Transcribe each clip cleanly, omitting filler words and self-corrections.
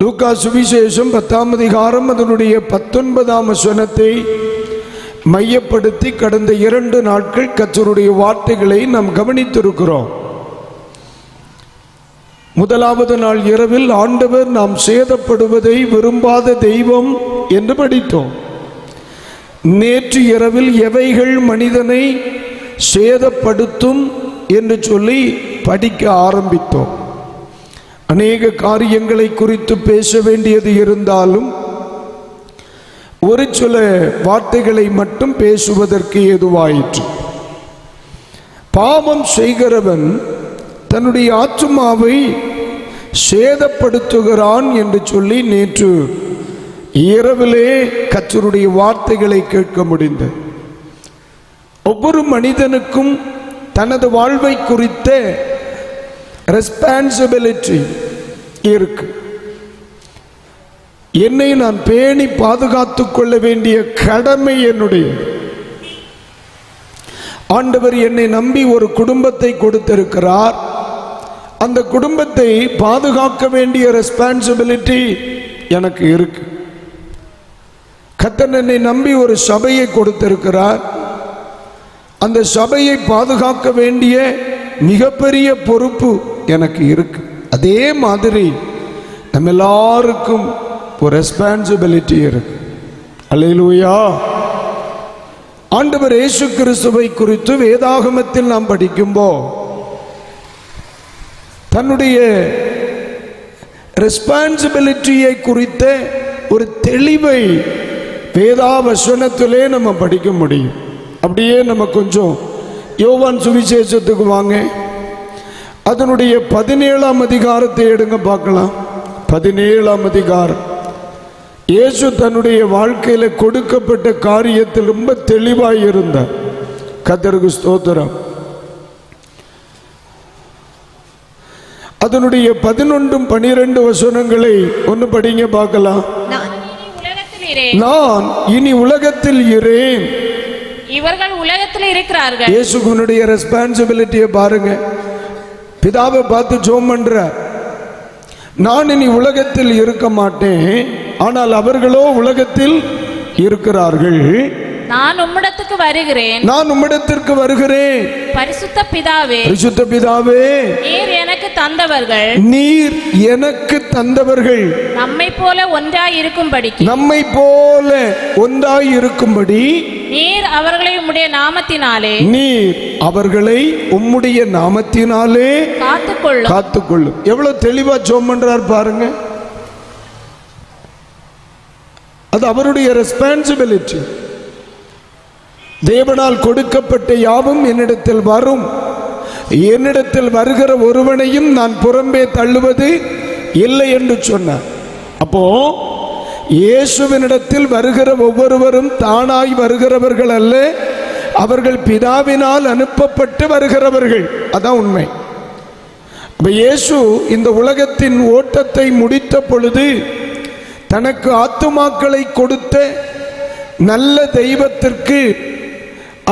லூக்கா சுவிசேஷம் 10ஆம் அதிகாரம் அதனுடைய 19ஆம் வசனத்தை மையப்படுத்தி கடந்த 2 நாட்கள் கர்த்தருடைய வார்த்தைகளை நாம் கவனித்திருக்கிறோம். முதலாவது நாள் இரவில் ஆண்டவர் நாம் சேதப்படுவதை விரும்பாத தெய்வம் என்று படித்தோம். நேற்று இரவில் எவைகள் மனிதனை சேதப்படுத்தும் என்று சொல்லி படிக்க ஆரம்பித்தோம். அநேக காரியங்களை குறித்து பேச வேண்டியது இருந்தாலும் ஒரு சில வார்த்தைகளை மட்டும் பேசுவதற்கு ஏதுவாயிற்று. பாவம் செய்கிறவன் தன்னுடைய ஆத்துமாவை சேதப்படுத்துகிறான் என்று சொல்லி நேற்று இரவிலே கர்த்தருடைய வார்த்தைகளை கேட்க முடிந்தது. ஒவ்வொரு மனிதனுக்கும் தனது வாழ்வை குறித்த ரெஸ்பான்சிபிலிட்டி இருக்கு. என்னை நான் பேணி பாதுகாத்துக் கொள்ள வேண்டிய கடமை என்னுடைய. ஆண்டவர் என்னை நம்பி ஒரு குடும்பத்தை கொடுத்திருக்கிறார். அந்த குடும்பத்தை பாதுகாக்க வேண்டிய ரெஸ்பான்சிபிலிட்டி எனக்கு இருக்கு. கர்த்தர் என்னை நம்பி ஒரு சபையை கொடுத்திருக்கிறார். அந்த சபையை பாதுகாக்க வேண்டிய மிகப்பெரிய பொறுப்பு எனக்கு இருக்கு. அதே மாதிரி நம்ம எல்லாருக்கும் ஒரு ரெஸ்பான்சிபிலிட்டி இருக்கு. அல்லேலூயா. ஆண்டவர் இயேசு கிறிஸ்துவை குறித்து வேதாகமத்தில் நாம் படிக்கும்போது தன்னுடைய ரெஸ்பான்சிபிலிட்டியை குறித்த ஒரு தெளிவை வேதாவசனத்திலே நம்ம படிக்க முடியும். அப்படியே நம்ம கொஞ்சம் யோவான் சுவிசேஷத்துக்கு வாங்க. அதனுடைய 17ஆம் அதிகாரத்தை எடுங்க பார்க்கலாம். 17ஆம் அதிகாரம். இயேசு தன்னுடைய வாழ்க்கையில கொடுக்கப்பட்ட காரியத்தில் ரொம்ப தெளிவாய் இருந்தார். கர்த்தருக்கு ஸ்தோத்திரம். அதனுடைய 11 12 வசனங்களை ஒன்று படிங்க பார்க்கலாம். நான் இனி உலகத்தில் இரேன். இவர்கள் உலகத்தில் இருக்கிறார்கள். இயேசுவினுடைய ரெஸ்பான்சிபிலிட்டியை பாருங்க. பிதாவை பார்த்து ஜெபம் பண்ற, நான் இனி உலகத்தில் இருக்க மாட்டேன், ஆனால் அவர்களோ உலகத்தில் இருக்கிறார்கள். நான் உம்மிடத்துக்கு வருகிறேன். நான் உம்மிடத்திற்கு வருகிறேன். பரிசுத்த பிதாவே, பரிசுத்த பிதாவே, நீர் எனக்கு தந்தவர்கள், நீர் எனக்கு தந்தவர்கள் நம்மை போல ஒன்றாய் இருக்கும்படி, நம்மை போல ஒன்றாய் இருக்கும்படி நீர் அவர்களை உம்முடைய நாமத்தினாலே, நீர் அவர்களை உம்முடைய நாமத்தினாலே காத்துக்கொள்ளும். காத்துக்கொள்ளும். எவ்வளவு தெளிவா ஜெபம் பண்றார் பாருங்க. அது அவருடைய ரெஸ்பான்சிபிலிட்டி. தேவனால் கொடுக்கப்பட்ட யாவும் என்னிடத்தில் வரும், என்னிடத்தில் வருகிற ஒருவனையும் நான் புறம்பே தள்ளுவது இல்லை என்று சொன்னார். அப்போ இயேசுவினிடத்தில் வருகிற ஒவ்வொருவரும் தானாய் வருகிறவர்கள் அல்ல, அவர்கள் பிதாவினால் அனுப்பப்பட்டு வருகிறவர்கள். அதான் உண்மை. இயேசு இந்த உலகத்தின் ஓட்டத்தை முடித்த பொழுது தனக்கு ஆத்துமாக்களை கொடுத்த நல்ல தெய்வத்திற்கு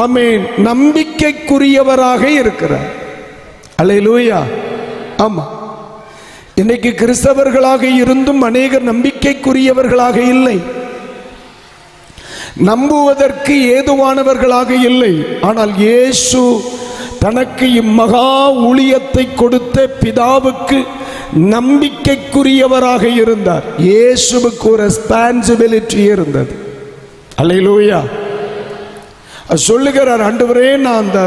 ஆமென் நம்பிக்கைக்குரியவராக இருக்கிறார். அல்லேலூயா. ஆமா, இன்னைக்கு கிறிஸ்தவர்களாக இருந்தும் அநேகர் நம்பிக்கைக்குரியவர்களாக இல்லை, நம்புவதற்கு ஏதுவானவர்களாக இல்லை. ஆனால் இயேசு தனக்கு இம்மகா ஊழியத்தை கொடுத்த பிதாவுக்கு நம்பிக்கைக்குரியவராக இருந்தார். இயேசுவுக்கு ஒரு ரெஸ்பான்சிபிலிட்டி இருந்தது. அல்லேலூயா. சொல்லுகிறார், ஆண்டவரே, நான் அந்த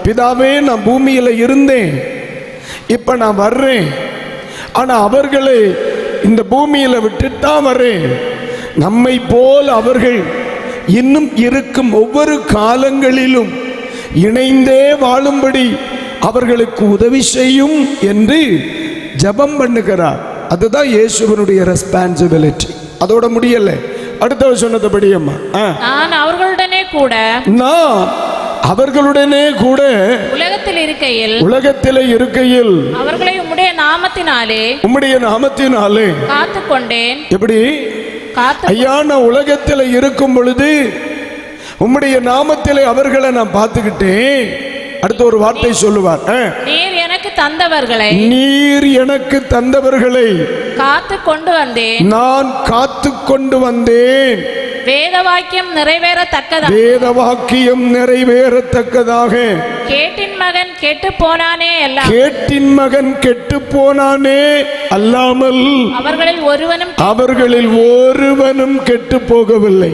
பிதாவே, நான் பூமியில இருந்தேன், இப்ப நான் வர்றேன், ஆனா அவர்களை இந்த பூமியில விட்டுத்தான் வர்றேன். நம்மை போல் அவர்கள் இன்னும் இருக்கும் ஒவ்வொரு காலங்களிலும் இணைந்தே வாழும்படி அவர்களுக்கு உதவி செய்யும் என்று ஜெபம் பண்ணுகிறார். அதுதான் இயேசுவினுடைய ரெஸ்பான்சிபிலிட்டி. அதோட முடியல. அடுத்த சொன்னபடி அம்மா, நான் அவர்களுடனே கூட, நான் அவர்களுடனே கூட உலகத்தில் இருக்கையில் அவர்களை உம்முடைய நாமத்தினாலே காத்துக்கொண்டேன். எப்படி ஐயா, நான் உலகத்தில் இருக்கும் பொழுது உம்முடைய நாமத்திலே அவர்களை நான் பார்த்துக்கிட்டேன். அடுத்த ஒரு வார்த்தை சொல்லுவார். நீர் எனக்கு தந்தவர்களை நீர் எனக்கு தந்தவர்களை காத்து கொண்டு வந்தேன். நான் காத்து கொண்டு வந்தேன். வேத வாக்கியம் நிறைவேறத்தக்கதாக வேதவாக்கியம் நிறைவேறத்தக்கதாக. கேட்டின் மகன் கெட்டு போனானே அல்ல. கேட்டின் மகன் கெட்டு போனானே அல்லாமல் அவர்களில் ஒருவனும் கெட்டு போகவில்லை.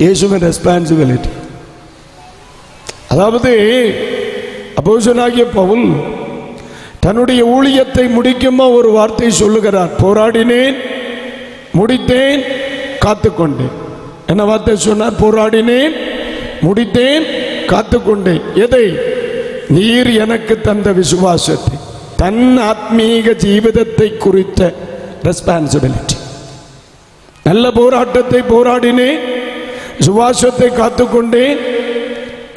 இயேசுவின் ரெஸ்பான்சிபிலிட்டி. அதாவது அப்போஸ்தலனாகிய பவுல் தன்னுடைய ஊழியத்தை முடிக்குமா ஒரு வார்த்தை சொல்லுகிறார். போராடினேன், முடித்தேன், காத்துக்கொண்டேன். என்ன வார்த்தை சொன்னார்? போராடினேன், முடித்தேன், காத்துக்கொண்டேன். எதை? நீர் எனக்கு தந்த விசுவாசத்தை, தன் ஆத்மீக ஜீவிதத்தை குறித்த ரெஸ்பான்சிபிலிட்டி. நல்ல போராட்டத்தை போராடினேன், விசுவாசத்தை காத்துக்கொண்டேன்,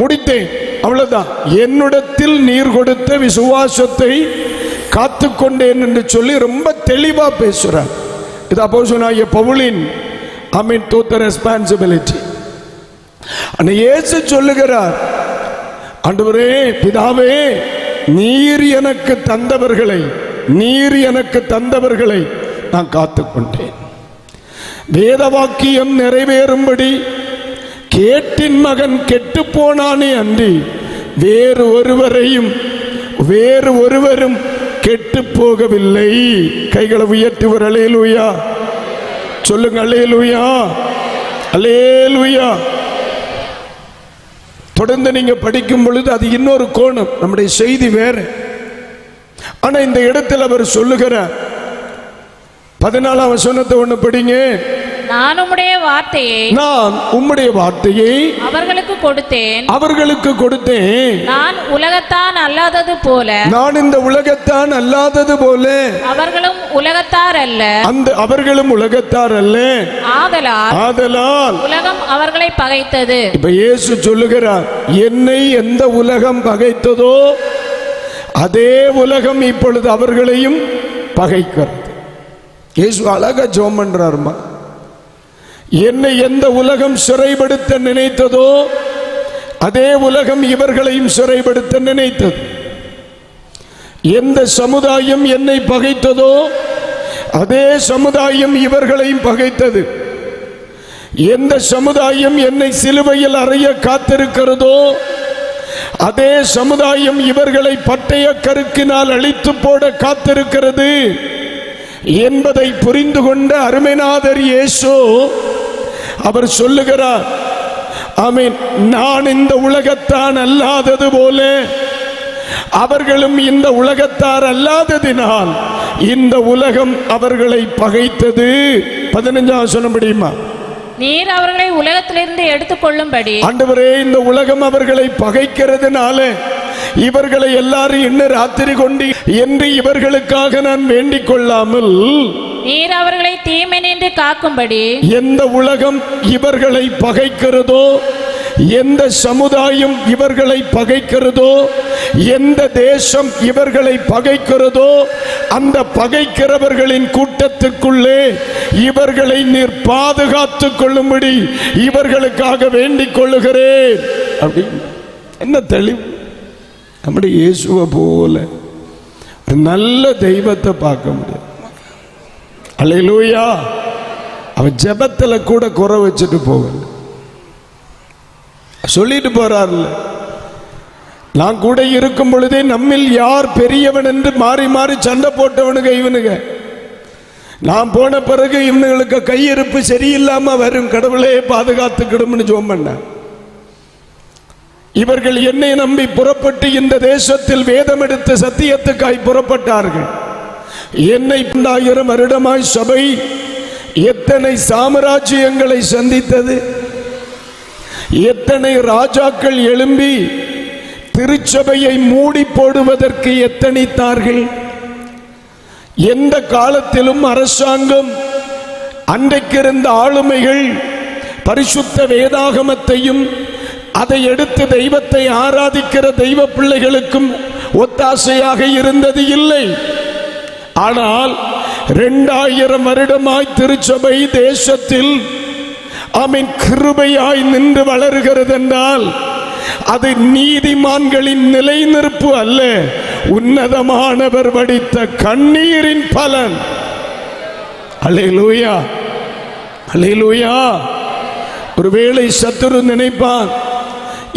முடித்தேன். அவ்வளவுதான். என்னிடத்தில் நீர் கொடுத்த விசுவாசத்தை காத்துக்கொண்டேன் என்று சொல்லி ரொம்ப தெளிவா பேசுறார். இது அப்போஸ்தலனாகிய பவுலின் ரெஸ்பான்சிபிலிட்டி. இயேசு சொல்லுகிறார், ஆண்டவரே, பிதாவே, நீர் எனக்கு தந்தவர்களை நான் காத்துக்கொண்டேன். வேதவாக்கியம் நிறைவேறும்படி கேட்டின் மகன் கெட்டு போனானே அன்றி வேறு ஒருவரும் கெட்டு போகவில்லை. கைகளை உயர்த்துவர். அல்லேலூயா சொல்லுங்க. அல்லேலூயா, அல்லேலூயா. தொடர்ந்து நீங்க படிக்கும் பொழுது அது இன்னொரு கோணம், நம்முடைய செய்தி வேற. ஆனா இந்த இடத்தில் அவர் சொல்லுகிறார், 14ஆம் வசனத்தை ஒண்ணு படிங்க. நான் உம்முடைய வார்த்தையை அவர்களுக்கு கொடுத்தேன். நான் உலகத்தான் அல்லாதது போல அவர்களும் உலகத்தார் அல்ல. ஆதலால் உலகம் அவர்களை பகைத்தது. இப்ப இயேசு சொல்லுகிறார், என்னை எந்த உலகம் பகைத்ததோ அதே உலகம் இப்பொழுது அவர்களையும் பகைக்கிறது. இயேசு அழகா ஜெபம் பண்றாருமா. என்னை எந்த உலகம் சிறைப்படுத்த நினைத்ததோ அதே உலகம் இவர்களையும் சிறைப்படுத்த நினைத்தது. எந்த சமுதாயம் என்னை பகைத்ததோ அதே சமுதாயம் இவர்களையும் பகைத்தது. எந்த சமுதாயம் என்னை சிலுவையில் அறைய காத்திருக்கிறதோ அதே சமுதாயம் இவர்களை பட்டய கருக்கினால் அழித்து போட காத்திருக்கிறது என்பதை புரிந்து கொண்ட அருமைநாதர் இயேசு அவர் சொல்லுகிறார், ஆமென், நான் இந்த உலகத்தான் அல்லாதது போல அவர்களும் இந்த உலகத்தார் அல்லாததினால் இந்த உலகம் அவர்களை பகைத்தது. 15ஆம் வசனம் படியுமா? நீர் அவர்களை உலகத்திலிருந்து எடுத்துக்கொள்ளும்படி. ஆண்டவரே, இந்த உலகம் அவர்களை பகைக்கிறதுனால இவர்களை எல்லாரும் இன்னும் ராத்திரி கொண்டு என்று இவர்களுக்காக நான் வேண்டிக் கொள்ளாமல் நீர் அவர்களை தீமை நின்று காக்கும்படி. எந்த உலகம் இவர்களை பகைக்கிறதோ, எந்த சமுதாயம் இவர்களை பகைக்கிறதோ, எந்த தேசம் இவர்களை பகைக்கிறதோ அந்த பகைக்கிறவர்களின் கூட்டத்திற்குள்ளே இவர்களை நீர் பாதுகாத்துக் கொள்ளும்படி இவர்களுக்காக வேண்டிக் கொள்ளுகிறேன். அப்படி என்ன தெளிவு! நம்முடைய இயேசுவை போல நல்ல தெய்வத்தை பார்க்க முடியாது. அல்லேலூயா. அவன் ஜெபத்துல கூட குறை வச்சுட்டு போகல, சொல்லிட்டு போறார்ல, நான் கூட இருக்கும் பொழுதே நம்மில் யார் பெரியவன் என்று மாறி மாறி சண்டை போட்டவனுங்க இவனுங்க. நான் போன பிறகு இவனுங்களுக்கு கையிருப்பு சரியில்லாம வரும், கடவுளே பாதுகாத்துக்கிடும்னு ஜெபம் பண்ண. இவர்கள் என்னை நம்பி புறப்பட்டு இந்த தேசத்தில் வேதம் எடுத்து சத்தியத்துக்காய் புறப்பட்டார்கள். என்னை 2000 வருடமாய் சபை எத்தனை சாம்ராஜ்யங்களை சந்தித்தது, எத்தனை ராஜாக்கள் எழும்பி திருச்சபையை மூடி போடுவதற்கு எத்தனித்தார்கள். எந்த காலத்திலும் அரசாங்கம், அன்றைக்கிருந்த ஆளுமைகள் பரிசுத்த வேதாகமத்தையும் அதை எடுத்து தெய்வத்தை ஆராதிக்கிற தெய்வ பிள்ளைகளுக்கும் ஒத்தாசையாக இருந்தது இல்லை. ஆனால் 2000 வருடமாய் திருச்சபை தேசத்தில் கிருபையாய் நின்று வளருகிறது என்றால் அது நீதிமான்களின் நிலைநிற்பு அல்ல, உன்னதமானவர் வடித்த கண்ணீரின் பலன். அல்லேலூயா, அல்லேலூயா. ஒருவேளை சத்துரு நினைப்பான்,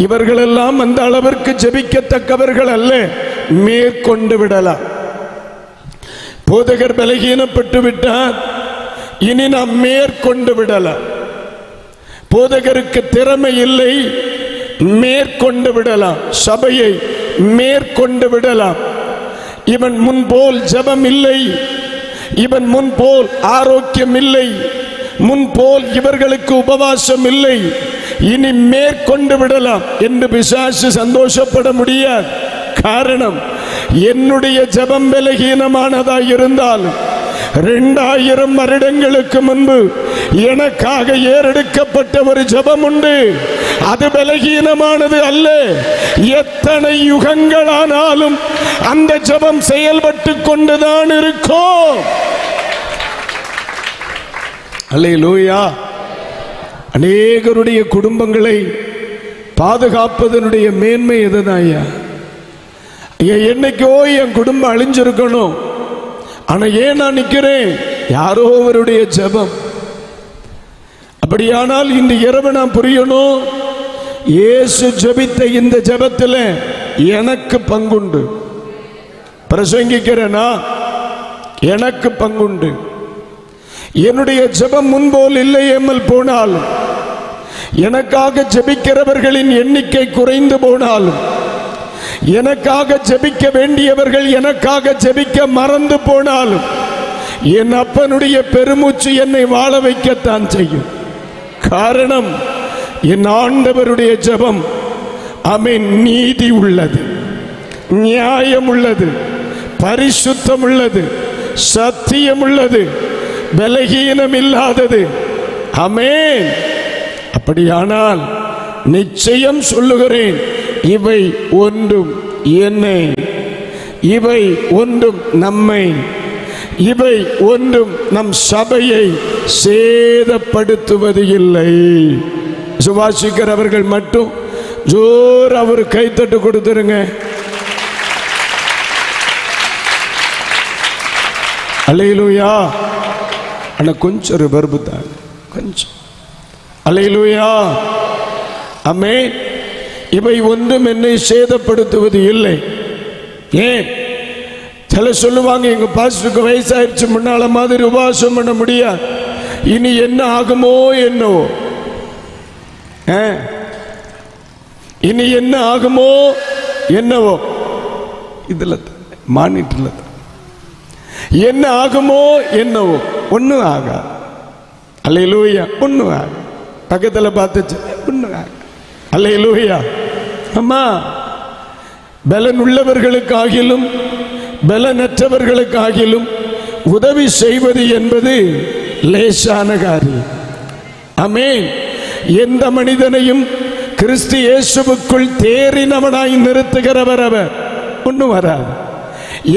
இவர்களெல்லாம் அந்த அளவிற்கு ஜெபிக்கத்தக்கவர்கள் அல்ல, மேற்கொண்டு விடலாம். போதகர் பலகீனப்பட்டு விட்டார், இனி நாம் மேற்கொண்டு விடலாம். போதகருக்கு திறமை இல்லை, மேற்கொண்டு விடலாம். சபையை மேற்கொண்டு விடலாம். இவன் முன்போல் ஜெபம் இல்லை, இவன் முன்போல் ஆரோக்கியம் இல்லை, முன்போல் இவர்களுக்கு உபவாசம் இல்லை, இனி மேற்கொண்டு விடலாம் என்று பிசாசு சந்தோஷப்பட முடியாது. காரணம், என்னுடைய ஜெபம் பலகீனமானதாய் இருந்தாலும் 2000 வருடங்களுக்கு முன்பு எனக்காக ஏறெடுக்கப்பட்ட ஒரு ஜெபம் உண்டு. அது பலகீனமானது அல்ல. எத்தனை யுகங்களானாலும் அந்த ஜெபம் செயல்பட்டு கொண்டுதான் இருக்கும். அல்லேலூயா. அநேகருடைய குடும்பங்களை பாதுகாப்பதனுடைய மேன்மை இதுதான் ஐயா. என்னைக்கோ என் குடும்பம் அழிஞ்சிருக்கணும், ஆனா ஏன் நான் நிக்கிறேன்? யாரோ அவருடைய ஜெபம். அப்படியானால் இந்த இரவு நான் புரியணும், இயேசு ஜெபித்த இந்த ஜெபத்தில் எனக்கு பங்குண்டு. பிரசங்கிக்கிறேனா? எனக்கு பங்குண்டு. என்னுடைய ஜெபம் முன்போல் இல்லை எம்மல் போனாலும், எனக்காக ஜெபிக்கிறவர்களின் எண்ணிக்கை குறைந்து போனாலும், எனக்காக ஜெபிக்க வேண்டியவர்கள் எனக்காக ஜெபிக்க மறந்து போனாலும், என் அப்பனுடைய பெருமூச்சு என்னை வாழ வைக்கத்தான் செய்யும். காரணம், என் ஆண்டவருடைய ஜெபம் ஆமென் நீதி உள்ளது, நியாயம் உள்ளது, பரிசுத்தம் உள்ளது, சத்தியம் உள்ளது, பலகீனம் இல்லாதது. ஆமென். அப்படியானால் நிச்சயம் சொல்லுகிறேன், இவை ஒன்றும் என்னை, இவை ஒன்றும் நம்மை, இவை ஒன்றும் நம் சபையை சேதப்படுத்துவது இல்லை. சுவாசிக்கிறவர்கள் மட்டும் ஜோர் அவர் கைத்தட்டு கொடுத்துருங்க. அல்லேலூயா. ஆனா கொஞ்சம் ஒரு பர்பு தான், கொஞ்சம். அல்லேலூயா. ஆமென். இவை ஒன்றும் என்னை சேதப்படுத்துவது இல்லை. ஏன் சில சொல்லுவாங்க, எங்க பாஸ்டருக்கு வயசாயிருச்சு, முன்னால மாதிரி உபவாசம் பண்ண முடியாது, இனி என்ன ஆகுமோ என்னவோ, இனி என்ன ஆகுமோ என்னவோ, இதுல மானிட்டர்ல என்ன ஆகுமோ என்னவோ, ஒன்னும் ஆகாது. அல்லேலூயா. ஒன்னும் ஆக, பக்கத்துல பார்த்துச்சு, ஒன்னும் ஆக. அல்லேலூயா. அம்மா, பலன் உள்ளவர்களுக்காகிலும் பலனற்றவர்களுக்காகிலும் உதவி செய்வது என்பது லேசான காரியம். ஆமென். எந்த மனிதனையும் கிறிஸ்து இயேசுவுக்குள் தேறினவனாய் நிறுத்துகிறவர் அவர். ஒன்றும் வராது.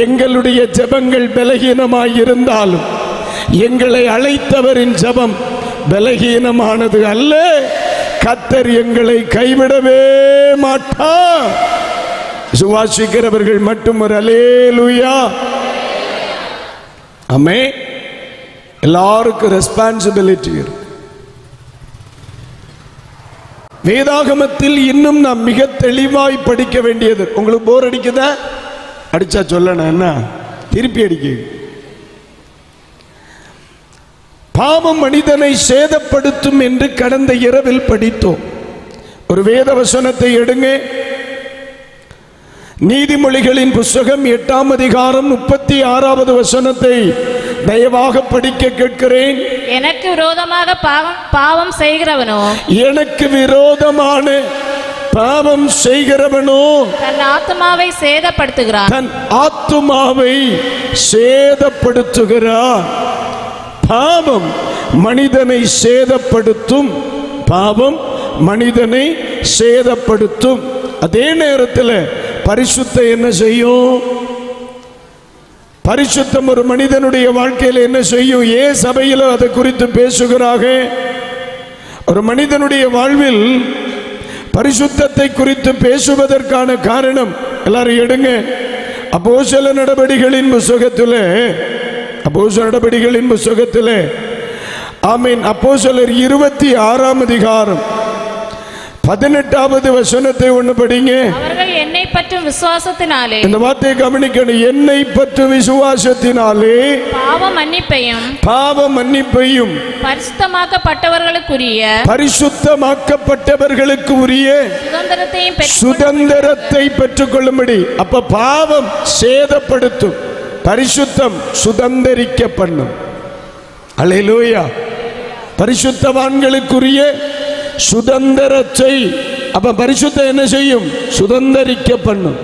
எங்களுடைய ஜெபங்கள் பலகீனமாய் இருந்தாலும் எங்களை அழைத்தவரின் ஜெபம் பலகீனமானது அல்ல. கர்த்தர் எங்களை கைவிடவே மாட்டார். சுவாசிக்கிறவர்கள் மட்டும் ஒரு அல்லேலூயா. ஆமென். எல்லாருக்கும் ரெஸ்பான்சிபிலிட்டி இருக்கு. வேதாகமத்தில் இன்னும் நாம் மிக தெளிவாய் படிக்க வேண்டியது. உங்களுக்கு போர் அடிக்குதா? அடிச்சா சொல்லணும், என்ன திருப்பி அடிக்க. பாவம் மனிதனை சேதப்படுத்தும் என்று கடந்த இரவில் படித்தோம். ஒரு வேத வசனத்தை எடுங்க. நீதிமொழிகளின் புஸ்தகம் 8ஆம் அதிகாரம் 36வது வசனத்தை தயவாக படிக்க கேட்கிறேன். எனக்கு விரோதமாக பாவம் செய்கிறவனோ, எனக்கு விரோதமான பாவம் செய்கிறவனோ தன் ஆத்துமாவை சேதப்படுத்துகிறான். தன் ஆத்துமாவை சேதப்படுத்துகிறான். பாவம் மனிதனை சேதப்படுத்தும். பாவம் மனிதனை சேதப்படுத்தும். அதே நேரத்தில் பரிசுத்தம் என்ன செய்யும்? பரிசுத்தம் ஒரு மனிதனுடைய வாழ்க்கையில் என்ன செய்யும்? ஏன் சபையில் அதை குறித்து பேசுகிறார்கள்? ஒரு மனிதனுடைய வாழ்வில் பரிசுத்தத்தை குறித்து பேசுவதற்கான காரணம், எல்லாரும் எடுங்க, அப்போஸ்தல நடபடிகளின் புத்தகத்திலே ஆமீன், அப்போஸ்தலர் 26ஆம் அதிகாரம் 18வது வசனத்தை ஒன்று படிங்க. அவர்கள் என்னை பற்றும் விசுவாசத்தினாலே, இந்த வார்த்தையை கவனிக்கணும், என்னை பற்றும் விசுவாசத்தினாலே பாவ மன்னிப்பையும் பரிசுத்தமாக்கப்பட்டவர்களுக்கு உரிய சுதந்திரத்தை பெற்றுக் கொள்ளும்படி. அப்ப பாவம் சேதப்படுத்தும், பரிசுத்தம் சுதந்திரிக்க பண்ணும். அல்லேலூயா. பரிசுத்தவான்களுக்குரிய சுதந்திரத்தை, அப்ப பரிசுத்தம் என்ன செய்யும்? சுதந்திரிக்க பண்ணும்.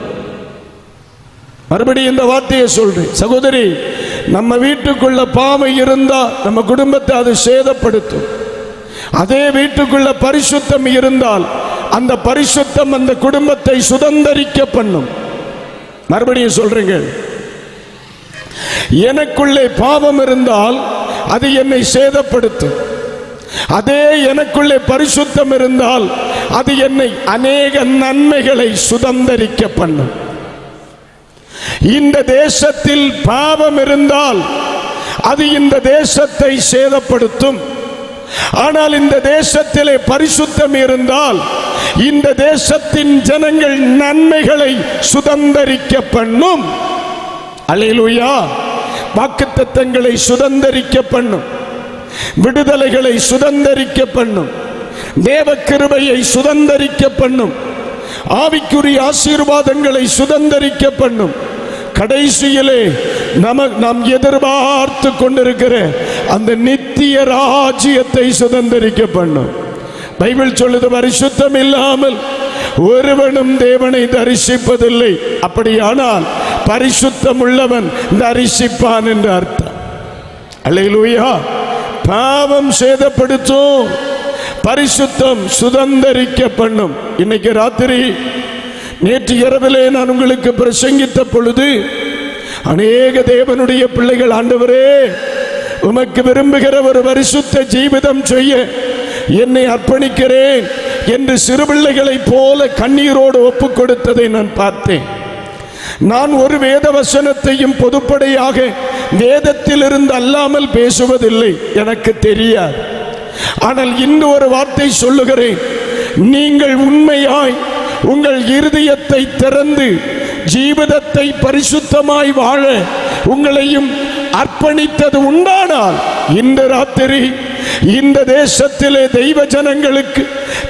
மறுபடியும் இந்த வார்த்தையை சொல்றேன் சகோதரி, நம்ம வீட்டுக்குள்ள பாவம் இருந்தா நம்ம குடும்பத்தை அது சேதப்படுத்தும். அதே வீட்டுக்குள்ள பரிசுத்தம் இருந்தால் அந்த பரிசுத்தம் அந்த குடும்பத்தை சுதந்திரிக்க பண்ணும். மறுபடியும் சொல்றீங்க, எனக்குள்ளே பாவம் இருந்தால் அது என்னை சேதப்படுத்தும். அதே எனக்குள்ளே பரிசுத்தம் இருந்தால் அது என்னை அநேக நன்மைகளை சுதந்திரிக்க பண்ணும். இந்த தேசத்தில் பாவம் இருந்தால் அது இந்த தேசத்தை சேதப்படுத்தும். ஆனால் இந்த தேசத்திலே பரிசுத்தம் இருந்தால் இந்த தேசத்தின் ஜனங்கள் நன்மைகளை சுதந்திரிக்க பண்ணும். அல்லேலூயா. வாக்குத்தத்தங்களை சுதந்திரிக்க பண்ணும், விடுதலைகளை சுதந்திரிக்க பண்ணும், தேவ கிருபையை சுதந்திரிக்க பண்ணும், ஆவிக்குரிய ஆசீர்வாதங்களை சுதந்திரிக்க பண்ணும். கடைசியிலே நாம் எதிர்பார்த்து கொண்டிருக்கிற அந்த நித்திய ராஜ்யத்தை சுதந்திரிக்க பண்ணும். பைபிள் சொல்லுது, பரிசுத்தம் இல்லாமல் ஒருவனும் தேவனை தரிசிப்பதில்லை. அப்படியானால் பரிசுத்தம் உள்ளவன் தரிசிப்பான் என்று அர்த்தம். அல்லேலூயா. பாவம் சேதப்படுத்தும், பரிசுத்தம் சுதந்திரிக்க பண்ணும். இன்னைக்கு ராத்திரி, நேற்று இரவிலே நான் உங்களுக்கு பிரசங்கித்த பொழுது அநேக தேவனுடைய பிள்ளைகள், ஆண்டவரே உமக்கு விரும்புகிற ஒரு பரிசுத்த ஜீவிதம் செய்ய என்னை அர்ப்பணிக்கிறேன் என்று சிறுபிள்ளைகளை போல கண்ணீரோடு ஒப்புக் கொடுத்ததை நான் பார்த்தேன். நான் ஒரு வேத வசனத்தையும் பொதுப்படையாக வேதத்தில் இருந்து அல்லாமல் பேசுவதில்லை, எனக்கு தெரியாது. ஆனால் இன்று ஒரு வார்த்தை சொல்லுகிறேன், நீங்கள் உண்மையாய் உங்கள் இருதயத்தை திறந்து ஜீவிதத்தை பரிசுத்தமாய் வாழ உங்களையும் அர்ப்பணித்தது உண்டானால் இந்த ராத்திரி இந்த தேசத்திலே தெய்வ ஜனங்களுக்கு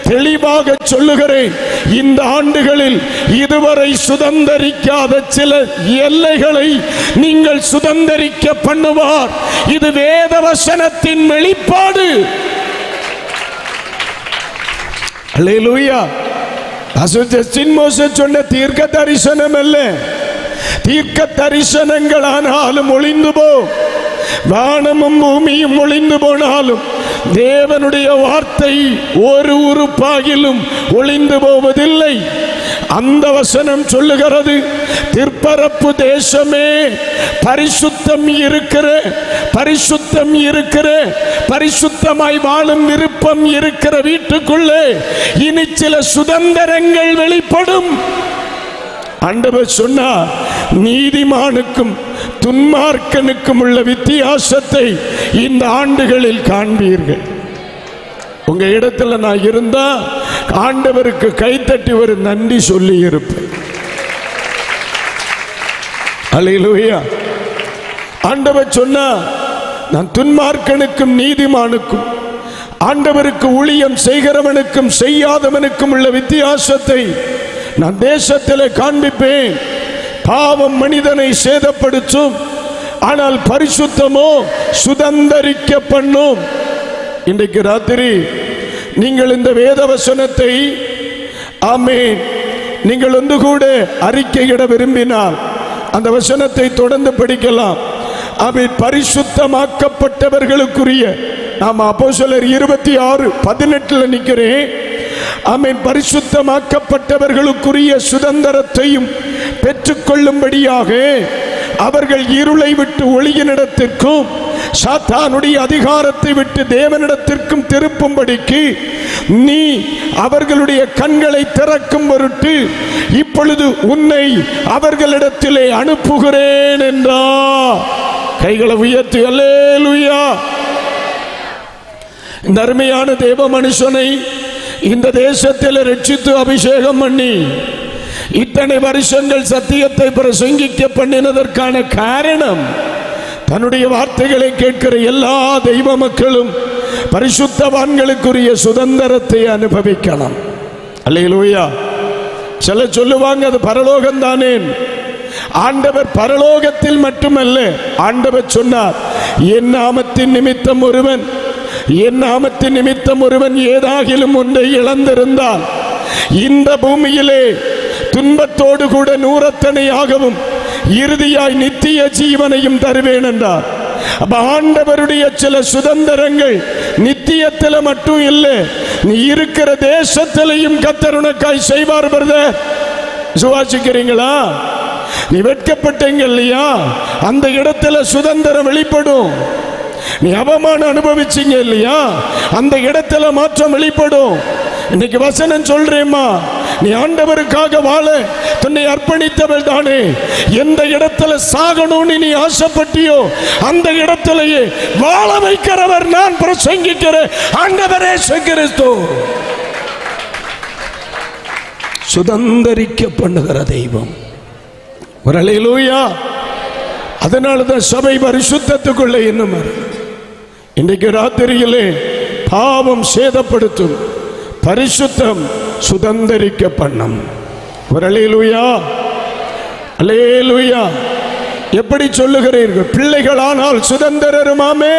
தெளிவாக சொல்லுகிறேன், இந்த ஆண்டுகளில் இதுவரை சுதந்திரிக்காத சில எல்லைகளை நீங்கள் சுதந்திரிக்க பண்ணுவார். இது வேத வசனத்தின் வெளிப்பாடு. அல்லேலூயா. சொன்ன தீர்க்க தரிசனம் அல்ல, தீர்க்க தரிசனங்களானாலும் ஒளிந்து போ, வானமும் பூமியும் ஒளிந்து போனாலும் தேவனுடைய வார்த்தை ஒரு உறுப்பாகிலும் ஒளிந்து போவதில்லை. அந்த வசனம் சொல்லுகிறது, திற்பரப்பு தேசமே, பரிசுத்தம் இருக்கிற பரிசுத்தமாய் வாழும் விருப்பம் இருக்கிற வீட்டுக்குள்ளே இனி சில சுதந்திரங்கள் வெளிப்படும். ஆண்டவர் சொன்னார், நீதிமானுக்கும் துன்மார்க்கனுக்கும் உள்ள வித்தியாசத்தை இந்த ஆண்டுகளில் காண்பீர்கள். உங்க இடத்துல நான் இருந்தா ஆண்டவருக்கு கைத்தட்டி ஒரு நன்றி சொல்லி இருப்பேன். அல்லேலூயா. ஆண்டவர் சொன்னா, நான் துன்மார்க்கனுக்கும் நீதிமானுக்கும், ஆண்டவருக்கு ஊழியம் செய்கிறவனுக்கும் செய்யாதவனுக்கும் உள்ள வித்தியாசத்தை நான் தேசத்திலே காண்பிப்பேன். பாவம் மனிதனை சேதப்படுத்தும், ஆனால் பரிசுத்தமோ சுதந்திரிக்க பண்ணும். இன்றைக்கு ராத்திரி நீங்கள் இந்த வேத வசனத்தை ஆமென் நீங்கள் ஒன்று கூட அறிக்கையிட விரும்பினால் அந்த வசனத்தை தொடர்ந்து படிக்கலாம். அவை பரிசுத்தமாக்கப்பட்டவர்களுக்குரிய, நாம் அப்போஸ்தலர் 26:18 நிற்கிறேன். ஆமென். பரிசுத்தமாக்கப்பட்டவர்களுக்குரிய சுதந்திரத்தையும் பெற்றுக்கொள்ளும்படியாக அவர்கள் இருளை விட்டு ஒளியினிடத்திற்கும் சாத்தானுடைய அதிகாரத்தை விட்டு தேவனிடத்திற்கும் திருப்பும்படிக்கு நீ அவர்களுடைய கண்களை திறக்கும் பொருட்டு இப்பொழுது உன்னை அவர்களிடத்திலே அனுப்புகிறேன் என்றார். கைகளை உயர்த்தி அல்லேலூயா. இந்த அருமையான தேவ மனுஷனை இந்த தேசத்தில் ரட்சித்து அபிஷேகம் பண்ணி இத்தனை வருஷங்கள் சத்தியத்தை பிரசங்கிக்க பண்ணினதற்கான காரணம், தன்னுடைய வார்த்தைகளை கேட்கிற எல்லா தெய்வ மக்களும் பரிசுத்தவான்களுக்குரிய சுதந்திரத்தை அனுபவிக்கலாம். அல்லேலூயா. சில சொல்லுவாங்க அது பரலோகம் தானே. ஆண்டவர் பரலோகத்தில் மட்டுமல்ல, ஆண்டவர் சொன்னார், என் நாமத்தின் நிமித்தம் ஒருவன் ஏதாகிலும் ஒன்றை இழந்திருந்தால் இந்த பூமியிலே துன்பத்தோடு கூட 100 இறுதியாய் நித்திய ஜீவனையும் தருவேன் என்றார். அப்ப ஆண்டவருடைய சில சுதந்திரங்கள் நித்தியத்தில் மட்டும் இல்லை, நீ இருக்கிற தேசத்திலையும் கர்த்தர் உனக்காய் செய்வார். பிரதர், விசுவாசிக்கிறீங்களா? நீ வெட்கப்பட்டீங்க இல்லையா, அந்த இடத்துல சுதந்திரம் வெளிப்படும். நீ அவமானம் அனுபவிச்சீங்க இல்லையா, அந்த இடத்துல மாற்றம் வெளிப்படும். இன்னைக்கு வசனம் சொல்றேம்மா, நீ ஆண்டவருக்காக வாழ தன்னை அர்ப்பணித்தவள் தானே. எந்த இடத்துல சாகணும்னு நீ ஆசைப்பட்டியோ அந்த இடத்திலேயே வாழ வைக்கிறவர் நான் பிரசங்கிக்கிற ஆண்டவரே கிறிஸ்து. சுதந்திரிக்க பண்ணுகிற தெய்வம். ஒரு அல்லேலூயா. அதனாலதான் சபை பரிசுத்தத்துக்குள்ள இன்னும் இன்றைக்கு ராத்திரியிலே பாவம் சேதப்படுத்தும், பரிசுத்தம் சுதந்திரிக்க பண்ணும். ஒரு அல்லேலூயா. அல்லேலூயா. எப்படி சொல்லுகிறீர்கள்? பிள்ளைகளானால் சுதந்திரருமாமே.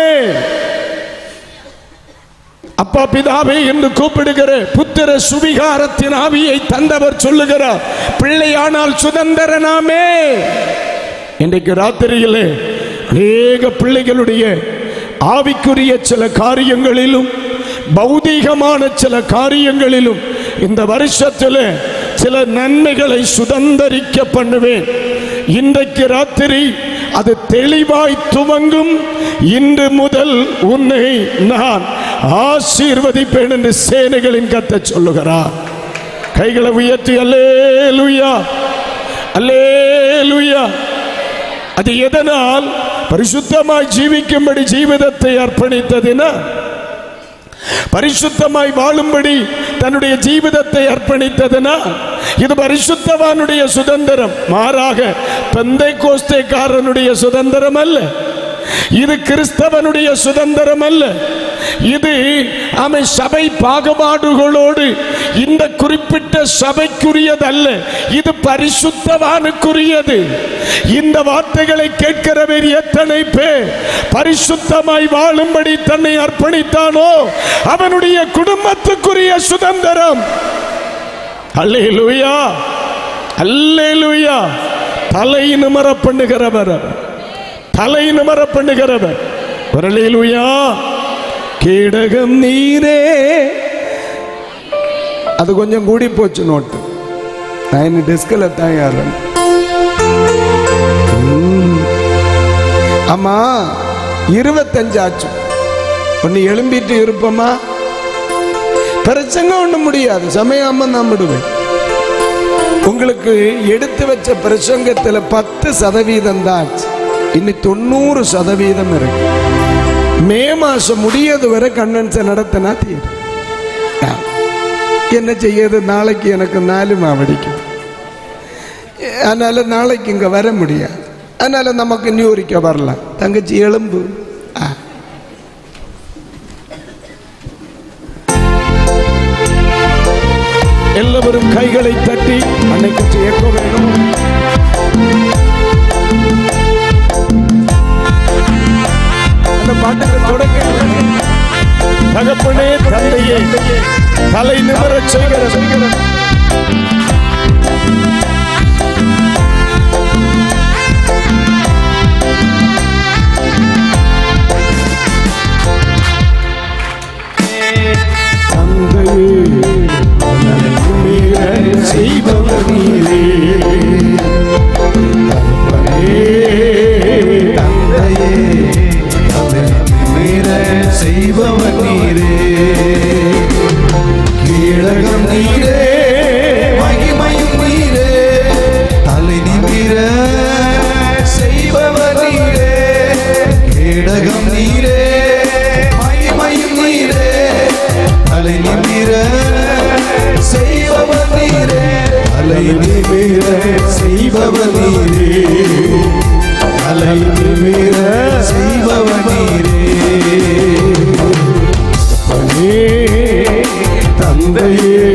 அப்பா பிதாவே என்று கூப்பிடுகிற புத்திர சுவிகாரத்தின் ஆவியை தந்தவர் சொல்லுகிறார், பிள்ளையானால் சுதந்திரனாமே. இன்றைக்கு ராத்திரியிலே அநேக பிள்ளைகளுடைய ஆவிக்குரிய சில காரியங்களிலும் பௌதீகமான சில காரியங்களிலும் இந்த வருஷத்தில் சில நன்மைகளை சுதந்திரிக்க பண்ணுவேன். இன்றைக்கு ராத்திரி அது தெளிவாய் துவங்கும். இன்று முதல் உன்னை நான் ஆசீர்வதிப்பேன் என்று சேனைகளின் கர்த்தர் சொல்லுகிறார். கைகளை உயர்த்தி அல்லேலூயா, அல்லேலூயா. அது எதனால்? பரிசுத்தமாய் ஜீவிக்கும்படி ஜீவிதத்தை அர்ப்பணித்ததினா, பரிசுத்தமாய் வாழும்படி தன்னுடைய ஜீவிதத்தை அர்ப்பணித்ததுனா, இது பரிசுத்தவானுடைய சுதந்திரம். மாறாக பெந்தைக்கோஸ்தேக்காரனுடைய சுதந்திரம் அல்ல, இது கிறிஸ்தவனுடைய சுதந்திரம் அல்ல. இது அவன் சபை பாகுபாடுகளோடு இந்த குறிப்பிட்ட சபைக்குரியதல்ல, இது பரிசுத்தவானுக்குரியது. இந்த வார்த்தைகளை கேட்கிறவர் எத்தனை பேர் பரிசுத்தமாய் வாழும்படி தன்னை அர்ப்பணித்தானோ அவனுடைய குடும்பத்துக்குரிய சுதந்திரம். அல்லேலூயா, அல்லேலூயா. தலை நிமிர பண்ணுகிறவர், தலை நிமிர பண்ணுகிறவர். அல்லேலூயா. கேடகம் நீரே. அது கொஞ்சம் கூடி போச்சு நோட்டு. நான் டெஸ்கில் தான் யாரும். ஆமா, 25 ஆச்சு. ஒன்னு எழும்பிட்டு இருப்போமா? பிரசங்கம் ஒண்ணு முடியாது, சமயாம நான் விடுவேன். உங்களுக்கு எடுத்து வச்ச பிரசங்கத்தில் 10% தான் ஆச்சு. இன்னி 90% இருக்கு. மே மாசம் முடியாது வரை கன்வென்ஷன் நடத்தினா தீரும். என்ன செய்யறது? நாளைக்கு எனக்கு 4 மாவடிக்கும். அதனால நாளைக்கு இங்க வர முடியாது. அதனால நமக்கு நியூரிக்க வரலாம். தங்கச்சி எலும்பு. எல்லாரும் கைகளை தட்டி அன்னைக்கு ஏற்க வேணும். அந்த பாட்டுக்கு தொடங்க. தகப்பனே தந்தையே தலை நிமிர செய்கிற செய்பவர் நீரே. தந்தையே செய்பவர் நீரே. கேடகம் நீரே மகிமையும் நீரே தலை நிமிர செய்பவர் நீரே கேடகம் நீரே மகிமையும் நீரே தலை நிமிர செய்பவர் நீரே தலை நிமிர செய்பவர் நீரே தலை நிமிர செய்பவர் நீரே தந்தையே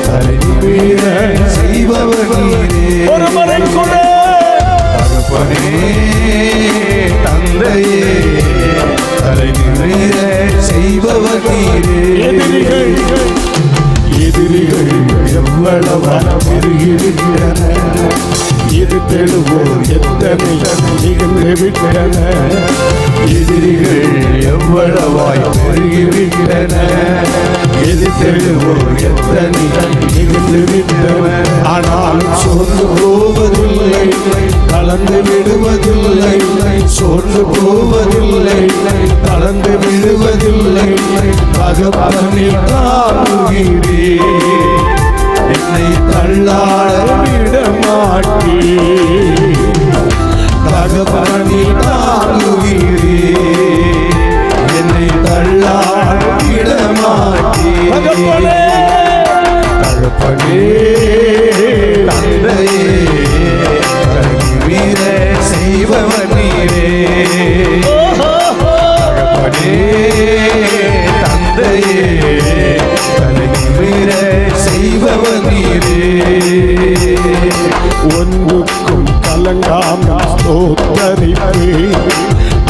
தலை நிமிர செய்பவர் நீரே ஒரு முறை கூட தகப்பனே தந்தையே தலை நிமிர செய்பவர் நீரே எதிரிகள் எவ்வளவான பெருகிவிட்டன இது தெழுவோர் எத்தனை நிகழ்ந்து விட்டன எதிரிகள் எவ்வளவாய் பெருகிவிட்டன எது தெழுவோர் எத்தனை நிகழ்ந்து விட்டன ஆனாலும் சோர்ந்து போவதில்லை கலந்து விடுவதில்லை சோர்ந்து போவதில்லை கலந்து விடுவதில்லை தகப்பனை தாங்குகிறே என்னை தள்ளாட விட மாட்டே தகப்பனை தாங்குகிறே என்னை தள்ளாட விட மாட்டே தகப்பனே தந்தையே வீர செய்பவர் நீரே தகப்பனே தந்தையே வீர செய்பவர் நீரே ஒன்றுக்கும் கலங்காமல் ஸ்தோத்தரிப்பே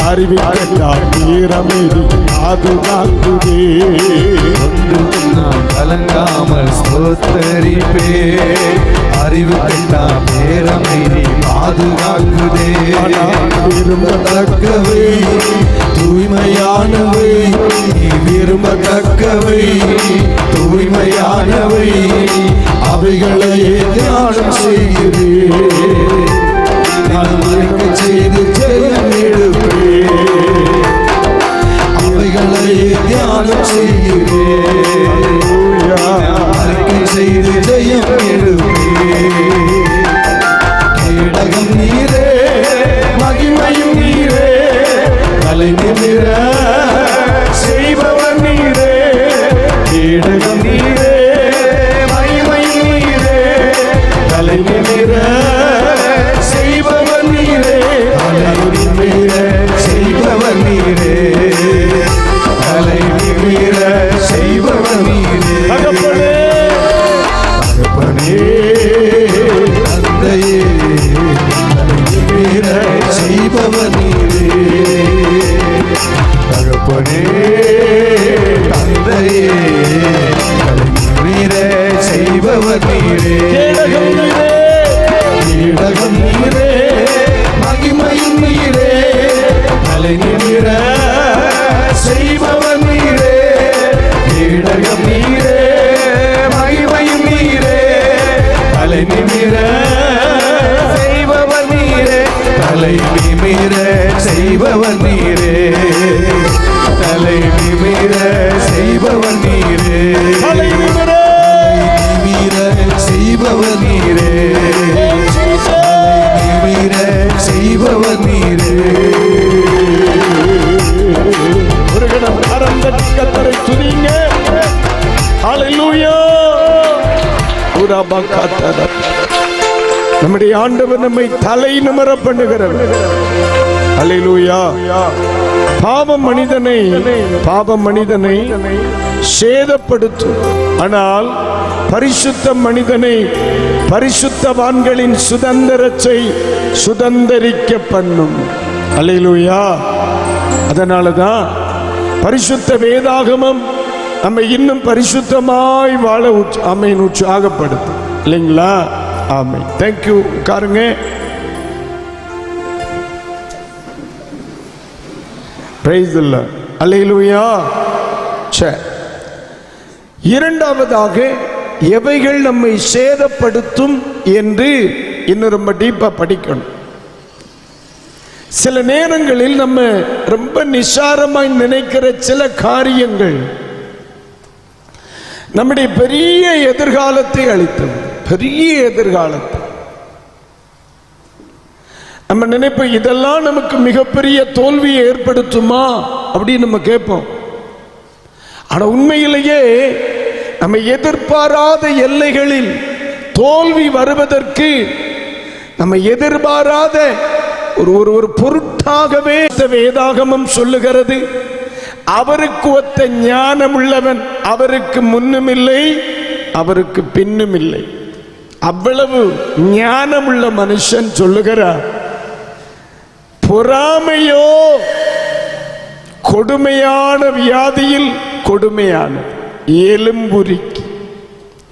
அறிவிக்கலாம் வீரமேறி பாதுகாக்குதே ஒன்றுக்கும் நான் கலங்காமல் ஸ்தோத்தரிப்பே அறிவு கண்டாம் பேரமை நீ பாதுகாக்குதே விரும்பத்தக்கவை தூய்மையானவை நீ விரும்பத்தக்கவை தூய்மையானவை அவைகளையே தியானம் செய்கிறேன் நான் அறிக்கை செய்து ஜெயம் எடுப்பேன் அவைகளையே தியானம் செய்கிறேன் அறிக்கை செய்து ஜெயம் எடுப்பேன் கேடகம் நீரே மகிமையும் நீரே தலை நிமிர செய்பவர் நீரே கேடகம் நீரே மகிமையும் நீரே தலை நிமிர செய்பவர் நீரே தலை நிமிர செய்பவர் நீரே தலை நிமிர செய்பவர் நீரே தகப்பனே தந்தையே தலை நிமிர செய்பவர் நீரே தகப்பனே தந்தையே தலை நிமிர செய்பவர் நீரே கேடகம் நீரே மகிமையும் நீரே தலை நிமிர செய்பவர் நீரே கேடகம் நீரே மகிமையும் நீரே தலை நிமிர செய்பவர் நீரே தலை நிமிர செய்பவர் நீரே தலை நிமிர செய்பவர் நீரே தலை நிமிர செய்பவர் நீரே நிமிர செய்பவர் நீரே ஒரு கணம் கரம் தட்டி கர்த்தரை துதிங்க. ஹல்லேலூயா. நம்முடைய ஆண்டவர் நம்மை தலை நிமிர பண்ணுகிறவர். ஹல்லேலூயா. பாவம் மனிதனை சேதப்படுத்தும், ஆனால் பரிசுத்த மனிதனை பரிசுத்தவான்களின் சுதந்திரத்தை சுதந்திரிக்க பண்ணும். ஹல்லேலூயா. அதனாலதான் பரிசுத்த வேதாகமம் நம்ம இன்னும் பரிசுத்தமாய் வாழ ஆமென் உற்சாகப்படுத்தும் இல்லைங்களா? ஆமென். தேங்க்யூ. உட்காருங்க. Praise the Lord. ஹல்லேலூயா. சரி, இரண்டாவதாக எவைகள் நம்மை சேதப்படுத்தும் என்று இன்னும் ரொம்ப டீப்பா படிக்கணும். சில நேரங்களில் நம்ம ரொம்ப நிசாரமாய் நினைக்கிற சில காரியங்கள் நம்முடைய பெரிய எதிர்காலத்தை அளித்தது. பெரிய எதிர்காலத்தை நம்ம நினைப்போம், இதெல்லாம் நமக்கு மிகப்பெரிய தோல்வியை ஏற்படுத்துமா அப்படின்னு நம்ம கேட்போம். ஆனா உண்மையிலேயே நம்ம எதிர்பாராத எல்லைகளில் தோல்வி வருவதற்கு நம்ம எதிர்பாராத ஒரு பொருட்டாகவே வேதாகமம் சொல்லுகிறது. அவருக்கு ஒத்த ஞானம் உள்ளவன் அவருக்கு முன்னும் இல்லை அவருக்கு பின்னும் இல்லை. அவ்வளவு ஞானமுள்ள மனுஷன் சொல்லுகிறார், பொறாமையோ கொடுமையான வியாதியில் கொடுமையான எலும்புரிக்கு.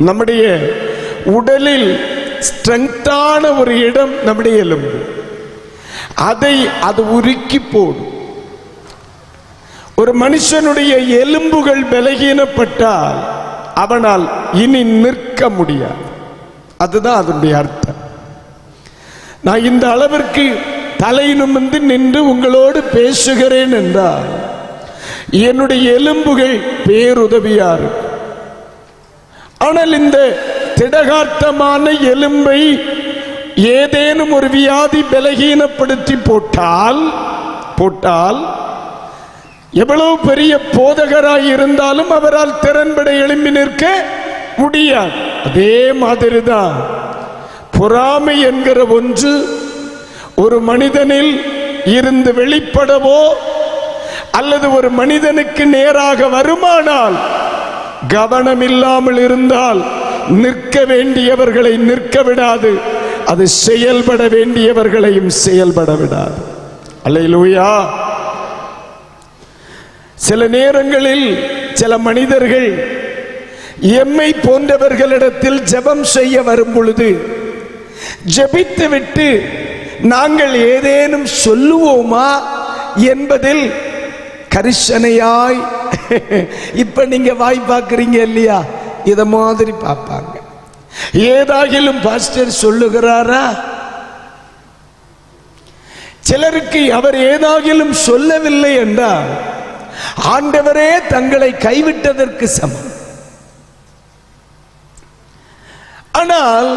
நம்முடைய உடலில் ஸ்ட்ரெங்தான ஒரு இடம் நம்முடைய எலும்பு, அது உருக்கி போடும். ஒரு மனுஷனுடைய எலும்புகள் பலகீனப்பட்டால் அவனால் இனி நிற்க முடியாது. அதுதான் அதனுடைய அர்த்தம். நான் இந்த அளவிற்கு தலை நிமிர்ந்து நின்று உங்களோடு பேசுகிறேன் என்றால் என்னுடைய எலும்புகள் பேருதவியா இருக்கும். ஆனால் இந்த திடகாட்டமான எலும்பை ஏதேனும் ஒரு வியாதி பலகீனப்படுத்தி போட்டால் எவ்வளவு பெரிய போதகராய் இருந்தாலும் அவரால் திறன்பட எழும்பி நிற்க முடியாது. அதே மாதிரிதான் பொறாமை என்கிற ஒன்று ஒரு மனிதனில் இருந்து வெளிப்படவோ அல்லது ஒரு மனிதனுக்கு நேராக வருமானால் கவனம் இல்லாமல் இருந்தால் நிற்க வேண்டியவர்களை நிற்க விடாது, அது செயல்பட வேண்டியவர்களையும் செயல்பட விடாது. அல்லேலூயா. சில நேரங்களில் சில மனிதர்கள் எம்மை போன்றவர்களிடத்தில் ஜெபம் செய்ய வரும் பொழுது ஜெபித்து விட்டு நாங்கள் ஏதேனும் சொல்லுவோமா என்பதில் கரிசனையாய், இப்ப நீங்க வாய் பார்க்கிறீங்க இல்லையா, இத மாதிரி பார்ப்பாங்க. ஏதாகிலும் பாஸ்டர் சொல்லுகிறாரா? சிலருக்கு அவர் ஏதாகிலும் சொல்லவில்லை என்றால் ஆண்டவரே தங்களை கைவிட்டதற்கு சமம். ஆனால்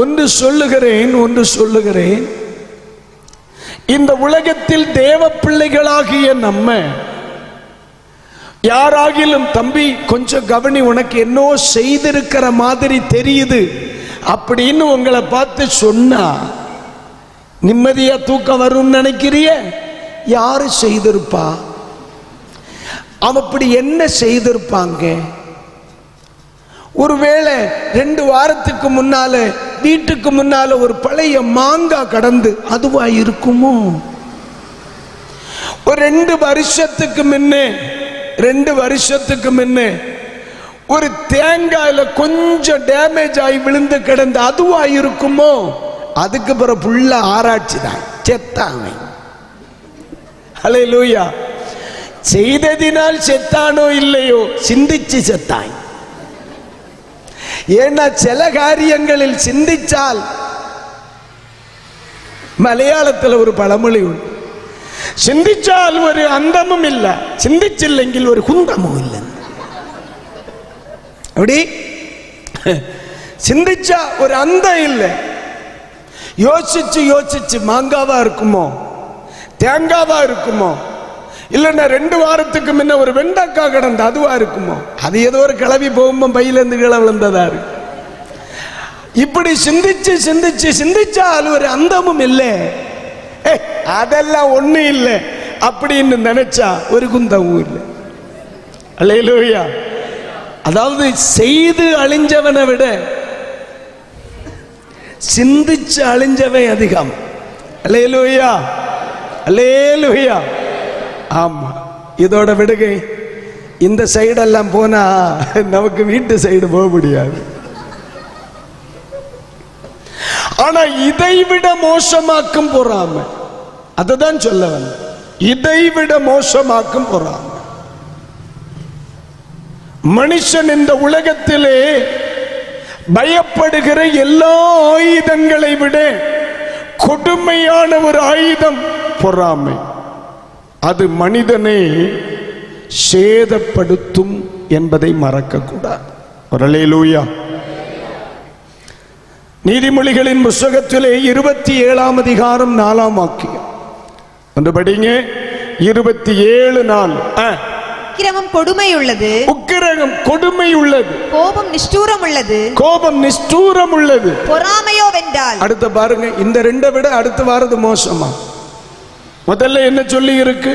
ஒன்று சொல்லுகிறேன், இந்த உலகத்தில் தேவ பிள்ளைகளாகிய நம்ம யாராகிலும் தம்பி கொஞ்சம் கவனி, உனக்கு என்னோ செய்திருக்கிற மாதிரி தெரியுது அப்படின்னு உங்களை பார்த்து சொன்னா நிம்மதியா தூக்கம் வரும்னு நினைக்கிறிய? யாரு செய்திருப்பா? அப்படி என்ன செய்திருப்பாங்க? ஒருவேளை 2 வாரத்துக்கு முன்னால வீட்டுக்கு முன்னால ஒரு பழைய மாங்காய் கடந்து அதுவா இருக்குமோ? ஒரு 2 வருஷத்துக்கு முன்னே ஒரு தேங்காயில கொஞ்சம் டேமேஜ் ஆகி விழுந்து கிடந்து அதுவா இருக்குமோ? அதுக்கு பிறகு புள்ள ஆராய்ச்சி தான், செத்தாங்க. ஹல்லேலூயா. செய்ததினால் செத்தானோ இல்லையோ, சிந்திச்சு செத்தாய். ஏன்னா சில காரியங்களில் சிந்திச்சால், மலையாளத்தில் ஒரு பழமொழி உண்டு, சிந்திச்சால் ஒரு அந்தமும் இல்லை, சிந்திச்சில்லைங்கில் ஒரு குந்தமும் இல்லை. அப்படி சிந்திச்சா ஒரு அந்தம் இல்லை. யோசிச்சு மாங்காவா இருக்குமோ தேங்காவா இருக்குமோ, இல்லைன்னா 2 வாரத்துக்கு முன்ன ஒரு வெண்டைக்காய் கிடந்து அதுவா இருக்குமோ, அது ஏதோ ஒரு கிளவி போகும்போது பையிலேருந்து கீழே விழுந்ததா இருக்கு. இப்படி சிந்திச்சால் ஒரு அந்தமும் இல்லை, அதெல்லாம் ஒண்ணு இல்லை அப்படின்னு நினைச்சா ஒரு குந்தமும் இல்லை. அல்லேலூயா. அதாவது செய்து அழிஞ்சவனை விட சிந்திச்சு அழிஞ்சவன் அதிகம். அல்லேலூயா, அல்லேலூயா. ஆமா, இதோட விடுகை இந்த சைடெல்லாம் போனா நமக்கு வீட்டு சைடு போக முடியாது. ஆனா இதைவிட மோசமாக்கும் பொறாமை, அதுதான் சொல்ல வந்த, இதைவிட மோசமாக்கும் பொறாமை. மனுஷன் இந்த உலகத்திலே பயப்படுகிற எல்லா ஆயுதங்களை விட கொடுமையான ஒரு ஆயுதம் பொறாமை. அது மனிதனை சேதப்படுத்தும் என்பதை மறக்க கூடாது. ஒரு அல்லேலூயா. நீதிமொழிகளின் புஸ்தகத்திலே 27ஆம் அதிகாரம் 4ஆம் வாக்கியம் ஒன்று படிங்க. 27:4. உக்கிரமும் கொடுமை உள்ளது, உக்கிரகம் கொடுமை உள்ளது, கோபம் நிஷ்டூரம் உள்ளது, கோபம் நிஷ்டூரம் உள்ளது, பொறாமையோ வென்றால். அடுத்து பாருங்க, இந்த ரெண்டை விட அடுத்து வாரது மோசமா. முதல்ல என்ன சொல்லி இருக்கு?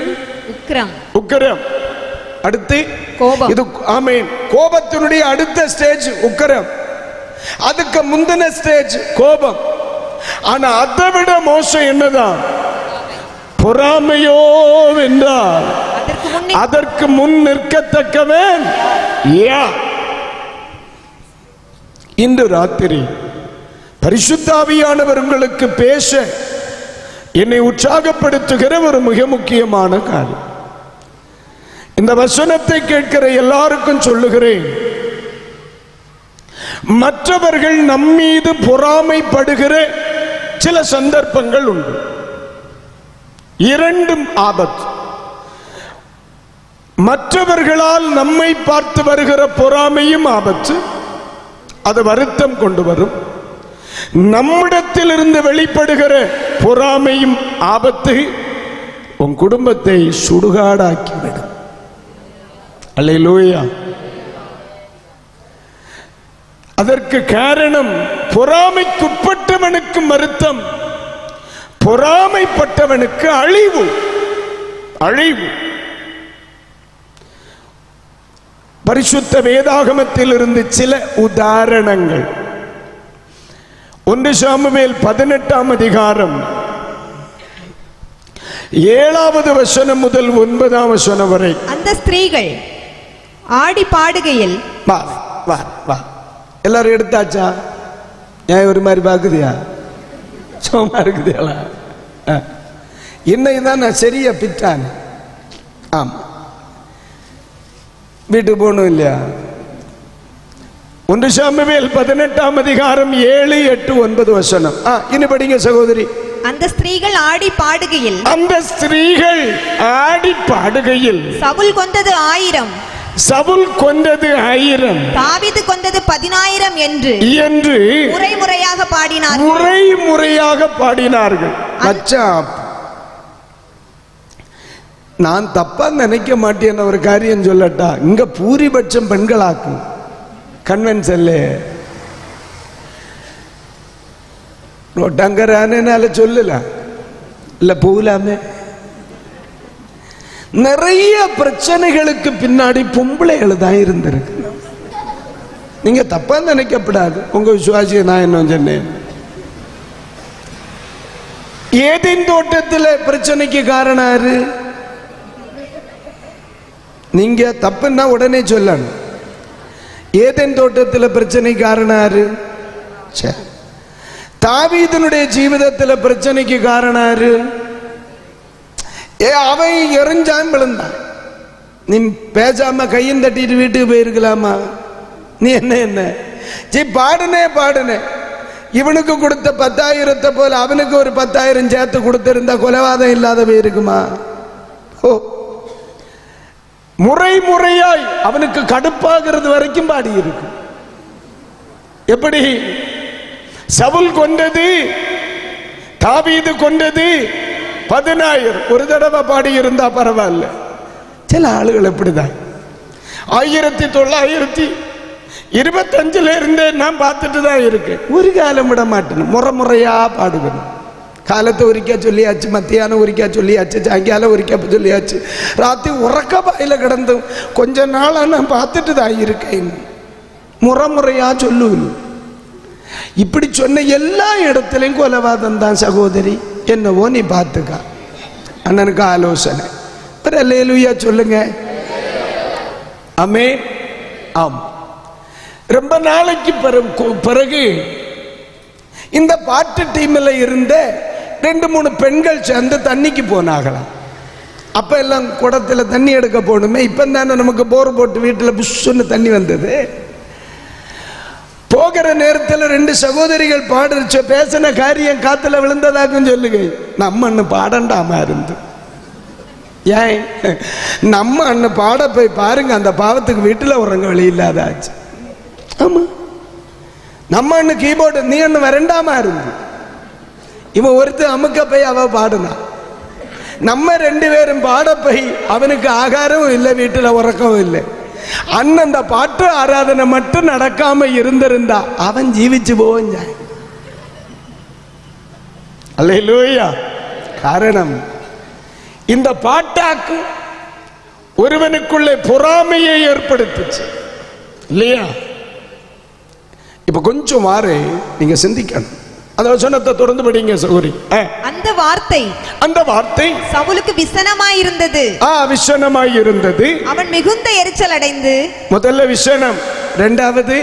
உக்கிரம், உக்கிரம். அடுத்து கோபம். இது ஆமென். கோபத்தினுடைய அடுத்த ஸ்டேஜ் உக்கிரம், அதுக்கு முந்தின ஸ்டேஜ் கோபம். ஆனா அதை விட மோசம் என்னதான்? பொறாமையோ என்றால் அதற்கு முன் நிற்கத்தக்கவன் யார்? இன்று ராத்திரி பரிசுத்த ஆவியானவர் உங்களுக்கு பேச என்னை உற்சாகப்படுத்துகிற ஒரு மிக முக்கியமான காரியம். இந்த வசனத்தை கேட்கிற எல்லாருக்கும் சொல்லுகிறேன், மற்றவர்கள் நம்மீது பொறாமைப்படுகிற சில சந்தர்ப்பங்கள் உண்டு. இரண்டும் ஆபத்து. மற்றவர்களால் நம்மை பார்த்து வருகிற பொறாமையும் ஆபத்து, அது வருத்தம் கொண்டு வரும். நம்மிடத்தில் இருந்து வெளிப்படுகிற பொறாமையும் ஆபத்து, உன் குடும்பத்தை சுடுகாடாக்கிவிடும். அல்லேலூயா. அதற்கு காரணம் பொறாமைக்குட்பட்டவனுக்கு வருத்தம், பொறாமைப்பட்டவனுக்கு அழிவு. அழிவு. பரிசுத்த வேதாகமத்தில் இருந்து சில உதாரணங்கள். 1 சாமுவேல் 18ஆம் அதிகாரம் 7வது வசனம் முதல் 9ஆம் வசனம் வரை. அந்த ஸ்திரீகள் ஆடி பாடுகையில். வா வா வா, எல்லாரும் எடுத்தாச்சா? ஏன் ஒரு மாதிரி பாக்குதியா? சோமா இருக்குதுங்களா? இன்னைக்குதான் நான் சரியா பிட்டான். ஆமா, வீட்டுக்கு போகணும் இல்லையா? 1 சாமுவேல் 18ஆம் அதிகாரம் 7, 8, 9 வசனம். இனி படிங்க சகோதரி. அந்த ஸ்திரீகள் ஆடி பாடுகையில். அந்த ஸ்திரீகள் ஆடி பாடுகையில். சவுல் கொண்டது 1000, சவுல் கொண்டது 1000, தாவீது கொண்டது 10000 என்று முறைமுறையாக பாடினார்கள். முறைமுறையாக பாடினார்கள். மச்சான், நான் தப்பா நினைக்க மாட்டேன். ஒரு காரியம் சொல்லட்டா, இங்க பூரிபட்சம் பெண்களாக்கும் கன்வென்ஷன்ல ரோட்டாங்கரானால சொல்லல இல்ல போகலாமே. நிறைய பிரச்சனைகளுக்கு பின்னாடி பொம்பளைகள் தான் இருந்திருக்கு. நீங்க தப்பா நினைக்கப்படாது. உங்க விசுவாசிய நான் என்ன சொன்னேன்? ஏதேன் தோட்டத்தில் பிரச்சனைக்கு காரணம் யாரு? நீங்க தப்புன்னா உடனே சொல்லணும். ஏதேன் தோட்டத்தில் பிரச்சனை காரணம் யாரு? தாவீதனுடைய ஜீவிதத்தில் பிரச்சனைக்கு காரணம் யாரு? அவன் எறிஞ்சான் விழுந்தான். நீ பேசாம கையும் தட்டிட்டு வீட்டுக்கு போயிருக்கலாமா? நீ என்ன பாடுனே இவனுக்கு கொடுத்த 10,000 போல அவனுக்கு ஒரு 10,000 சேர்த்து கொடுத்திருந்தா கொலைவாதம் இல்லாத போயிருக்குமா? ஓ, முறையாய் அவனுக்கு கடுப்பாகிறது வரைக்கும் பாடி இருக்கு. எப்படி சவுல் கொண்டது, தாவீது கொண்டது 10,000 ஒரு தடவை பாடி இருந்தா பரவாயில்ல. சில ஆளுகள் எப்படிதான் 1925 இருந்தே நான் பார்த்துட்டு தான் இருக்கேன். ஒரு காலம் விட மாட்டேன், முறையா பாடுவேன். காலத்தை ஒரிக்கா சொல்லியாச்சு, மத்தியானம் ஒரிக்கா சொல்லியாச்சு, சாயங்காலம் ஒரிக்கா சொல்லியாச்சு, ராத்திரி உறக்க பாயில கிடந்து கொஞ்ச நாளா நான் பார்த்துட்டு தான் இருக்கேன். முறையா சொல்லுவேன். இப்படி சொன்ன எல்லா இடத்துலையும் கொலைவாதம் தான் சகோதரி. என்னவோ நீ பார்த்துக்க. அண்ணனுக்கு ஆலோசனை. அல்லேலூயா சொல்லுங்க. ஆமே. ஆம். ரொம்ப நாளைக்கு பிறகு இந்த பாட்டு டீம்ல இருந்த 2-3 பெண்கள் சேர்ந்து தண்ணிக்கு போனாங்களாம். அப்ப எல்லாம் குடத்துல தண்ணி எடுக்க போகணுமே. இப்ப தானே நமக்கு போர் போட்டு வீட்டுல புஷ்ஷுன்னு தண்ணி வந்தது. போகிற நேரத்தில் 2 சகோதரிகள் பாடுச்ச பேசின காரியம் காத்துல விழுந்ததாக்கும் சொல்லுங்க. நம்ம அண்ணன் பாடண்டாமா இருந்து ஏன் நம்ம அண்ணன் பாட போய் பாருங்க, அந்த பாவத்துக்கு வீட்டுல உறங்க வழி இல்லாதாச்சு. ஆமா, நம்ம அண்ணு கீபோர்டு, நீ அண்ணு வரண்டாமா இருந்து இவன் ஒருத்தர் அமுக்க போய் அவ பாடுனா, நம்ம 2 பேரும் பாட போய் அவனுக்கு ஆகாரமும் இல்லை, வீட்டில் உறக்கவும் இல்லை. அண்ணன் அந்த பாட்டு ஆராதனை மட்டும் நடக்காம இருந்திருந்தா அவன் ஜீவிச்சு போவான். அல்லேலூயா. காரணம், இந்த பாட்டாக்கு ஒருவனுக்குள்ளே பொறாமையை ஏற்படுத்துச்சு இல்லையா? இப்ப கொஞ்சம் மாறு, நீங்க சிந்திக்கணும். அந்த வசனத்தை தொடர்ந்து படிங்க சகோதரி. அந்த வார்த்தை சவுலுக்கு விசனமாயிருந்தது. விசனமாயிருந்தது. அவன் மிகுந்த எரிச்சல் அடைந்து, முதல்ல விசனம், இரண்டாவது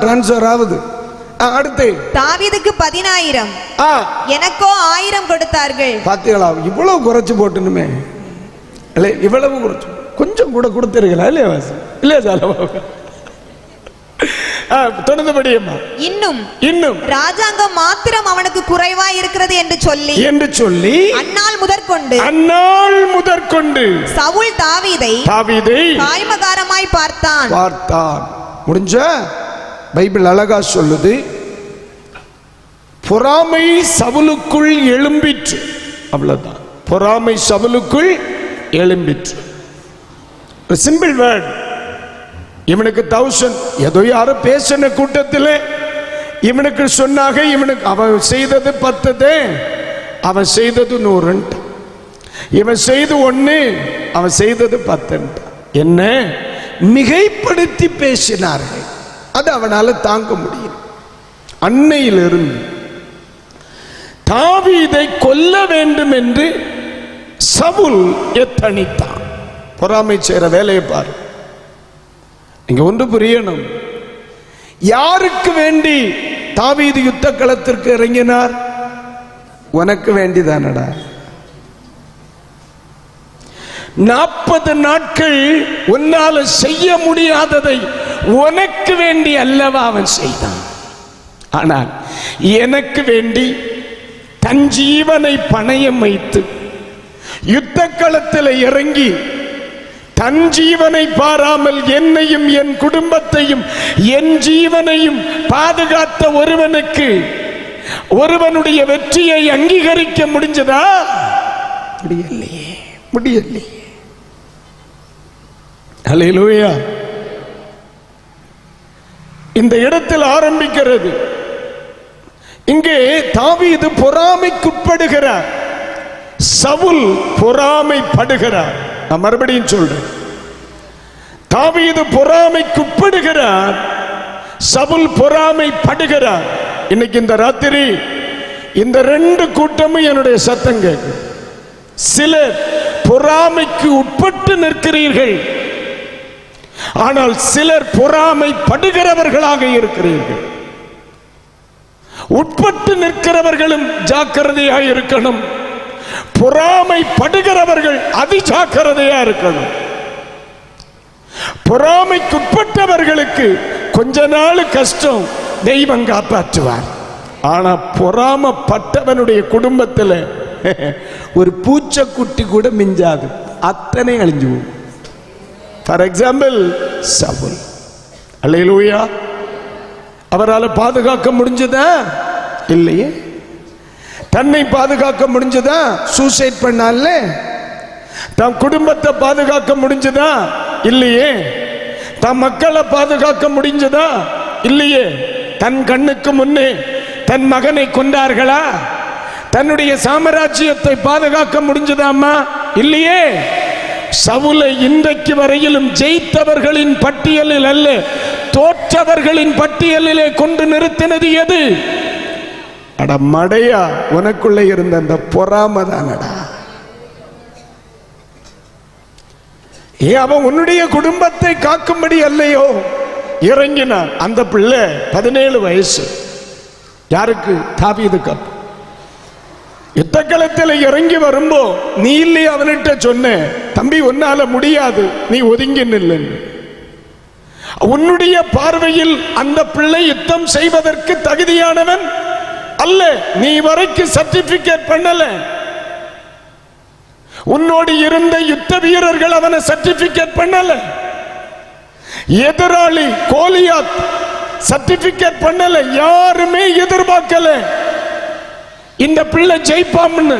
டிரான்ஸ்ஃபர் ஆகுது. அடுத்து தாவீதுக்கு 10,000 எனக்கோ 1000 கொடுத்தார்கள். பாத்தீங்களா, இவ்வளவு குறைச்சு போட்டுனுமே, இவ்வளவு குறைச்சு கொஞ்சம் கூட கொடுத்திருக்கா இல்லையா? இல்லையா? தொடர்ந்தபடியம்மா, இன்னும் ராஜாங்கம் மாத்திரம் அவனுக்கு குறைவா இருக்கிறது என்று சொல்லி அந்நாள் முதற்கொண்டு சவுல் தாவீதை காய்மகாரமாய் பார்த்தான். முடிஞ்ச பைபிள் அழகா சொல்லுது, பொறாமை சவுலுக்குள் எழும்பிற்று. அவ்வளவுதான், பொறாமை சவுலுக்குள் எழும்பிற்று. Simple word. இவனுக்கு 1000, ஏதோ யாரோ பேசின கூட்டத்தில் இவனுக்கு சொன்னாங்க, இவனுக்கு அவன் செய்தது 10, அவன் செய்தது 100, இவன் செய்து 1, அவன் செய்தது 10. என்ன மிகைப்படுத்தி பேசினார்கள், அது அவனால தாங்க முடியும். அன்னையிலிருந்து தாவீதை கொல்ல வேண்டும் என்று சவுல் எத்தனித்தான். பொறாமை செய்கிற வேலையை பாரு. இங்க ஒன்று புரியணும், யாருக்கு வேண்டி தாவீது யுத்த களத்திற்கு இறங்கினார்? உனக்கு வேண்டிதானடா. 40 நாட்கள் உன்னால செய்ய முடியாததை உனக்கு வேண்டி அல்லவா அவன் செய்தான். ஆனால் எனக்கு வேண்டி தன் ஜீவனை பணயம் வைத்து யுத்த களத்தில் இறங்கி தன் ஜீவனை பாராமல் என்னையும் என் குடும்பத்தையும் என் ஜீவனையும் பாதுகாத்த ஒருவனுக்கு ஒருவனுடைய வெற்றியை அங்கீகரிக்க முடிஞ்சதா? முடியலையே. அல்லேலூயா. இந்த இடத்தில் ஆரம்பிக்கிறது. இங்கே தாவீது பொறாமைக்குட்படுகிறார், சவுல் பொறாமைப்படுகிறார். நான் மறுபடியும் சொல்றேன், தாவீது பொறாமைக்குட்படுகிறார், சவுல் பொறாமைப்படுகிறார். இன்னைக்கு இந்த ராத்திரி இந்த 2 கூட்டமும் என்னுடைய சத்தம் கேட்கும். சிலர் பொறாமைக்கு உட்பட்டு நிற்கிறீர்கள், ஆனால் சிலர் பொறாமைப்படுகிறவர்களாக இருக்கிறீர்கள். உட்பட்டு நிற்கிறவர்களும் ஜாக்கிரதையாக இருக்கணும், பொறாமைப்படுகிறவர்கள் அதிஜாக்கிரதையா இருக்கணும். பொறாமைக்குட்பட்டவர்களுக்கு கொஞ்ச நாள் கஷ்டம், தெய்வம் காப்பாற்றுவார். ஆனா பொறாமப்பட்டவனுடைய குடும்பத்தில் ஒரு பூச்சக்குட்டி கூட மிஞ்சாது, அத்தனை அழிஞ்சு போகும். For example Saul. அல்லேலூயா. அவரால் பாதுகாக்க முடிஞ்சதா? இல்லையே. தன்னை பாதுகாக்க முடிஞ்சதா? சூசைட் பண்ணால. தன் குடும்பத்தை பாதுகாக்க முடிஞ்சதா? இல்லையே. தன் மக்களை பாதுகாக்க முடிஞ்சதா? இல்லையே. தன் கண்ணுக்கு முன்னே தன் மகனை கொண்டார்களா? தன்னுடைய சாம்ராஜ்யத்தை பாதுகாக்க முடிஞ்சதாமா? இல்லையே. சவுலை இன்றைக்கு வரையிலும் ஜெயித்தவர்களின் பட்டியலில் அல்ல, தோற்றவர்களின் பட்டியலிலே கொண்டு நிறுத்தினது எது? அட மடையா, உனக்குள்ள இருந்த அந்த பொறாமை தானடா. அவன் உன்னுடைய குடும்பத்தை காக்கும்படி அல்லையோ இறங்கினான். அந்த பிள்ளை 17 வயசு. யாருக்கு? தாவீதுக்கு. யுத்தக்களத்தில் இறங்கி வரும்போ நீ இல்லையே அவன்கிட்ட சொன்ன, தம்பி உன்னால முடியாது, நீ ஒதுங்கி நில்லு. உன்னுடைய பார்வையில் அந்த பிள்ளை யுத்தம் செய்வதற்கு தகுதியானவன் அல்ல. நீ வரைக்கும் சர்டிபிகேட் பண்ணல. உன்னோடு இருந்த யுத்த வீரர்கள் அவனை சர்டிபிகேட் பண்ணல. எதிராளி கோலியாத் சர்டிபிகேட் பண்ணல, யாருமே எதிர்பார்க்கல இந்த பிள்ளை ஜெயிப்பாம்னு.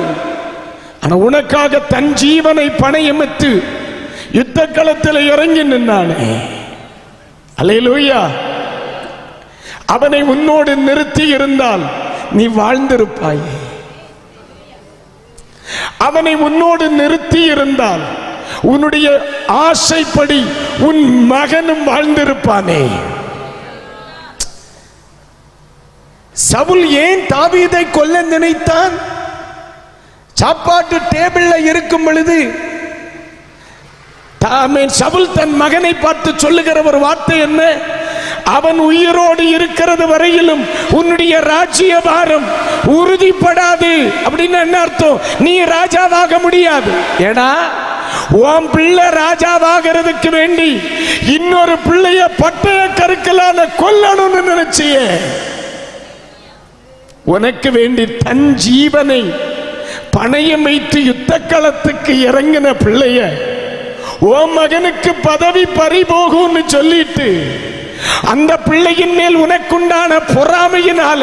ஆனா உனக்காக தன் ஜீவனை பணயமிட்டு யுத்த களத்தில் இறங்கி நின்னானே. அல்லேலூயா. அவனை உன்னோடு நிறுத்தி இருந்தால் நீ வாழ்ந்திருப்பாய். அவனை உன்னோடு நிறுத்தி இருந்தால் உன்னுடைய ஆசைப்படி உன் மகனும் வாழ்ந்திருப்பானே. சவுல் ஏன் தாவீதை கொல்ல நினைத்தான்? சாப்பாட்டு டேபிள்ல இருக்கும் பொழுது சவுல் தன் மகனை பார்த்து சொல்லுகிற ஒரு வார்த்தை என்ன? அவன் உயிரோடு இருக்கிறது வரையிலும் உன்னுடைய ராஜ்ய பாரம் உறுதிப்படாது. அப்படின்னு என்ன அர்த்தம்? நீ ராஜாவாக முடியாது. ஏடா, உன் பிள்ளை ராஜாவாகிறதுக்கு வேண்டி இன்னொரு பிள்ளைய பட்டய கருக்கலான கொல்லணும்னு நினைச்சியே. உனக்கு வேண்டி தன் ஜீவனை பணயம் வைத்து யுத்த களத்துக்கு இறங்கின பிள்ளைய உன் மகனுக்கு பதவி பறிபோகும்னு சொல்லிட்டு அந்த பிள்ளையின் மேல் உனக்குண்டான பொறாமையினால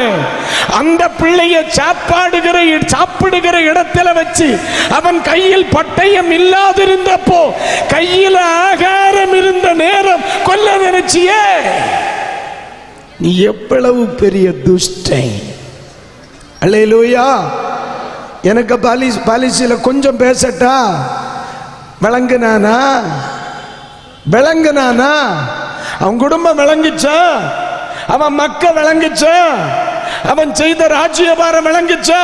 அந்த பிள்ளைய சாப்பிடுகிற இடத்துல வச்சு அவன் கையில் பட்டயம் இல்லாதிருந்தப்போ கையில் ஆகாரம் இருந்த நேரம் கொல்ல நினைச்சியே. நீ எவ்வளவு பெரிய துஷ்டன். அல்லேலூயா. எனக்கு பாலிசியில கொஞ்சம் பேசட்டா? விளங்குனானா? அவன் குடும்பம் விளங்குச்சா? அவன் மக்க விளங்குச்சா? அவன் செய்த ராஜ்யபாரம் விளங்குச்சா?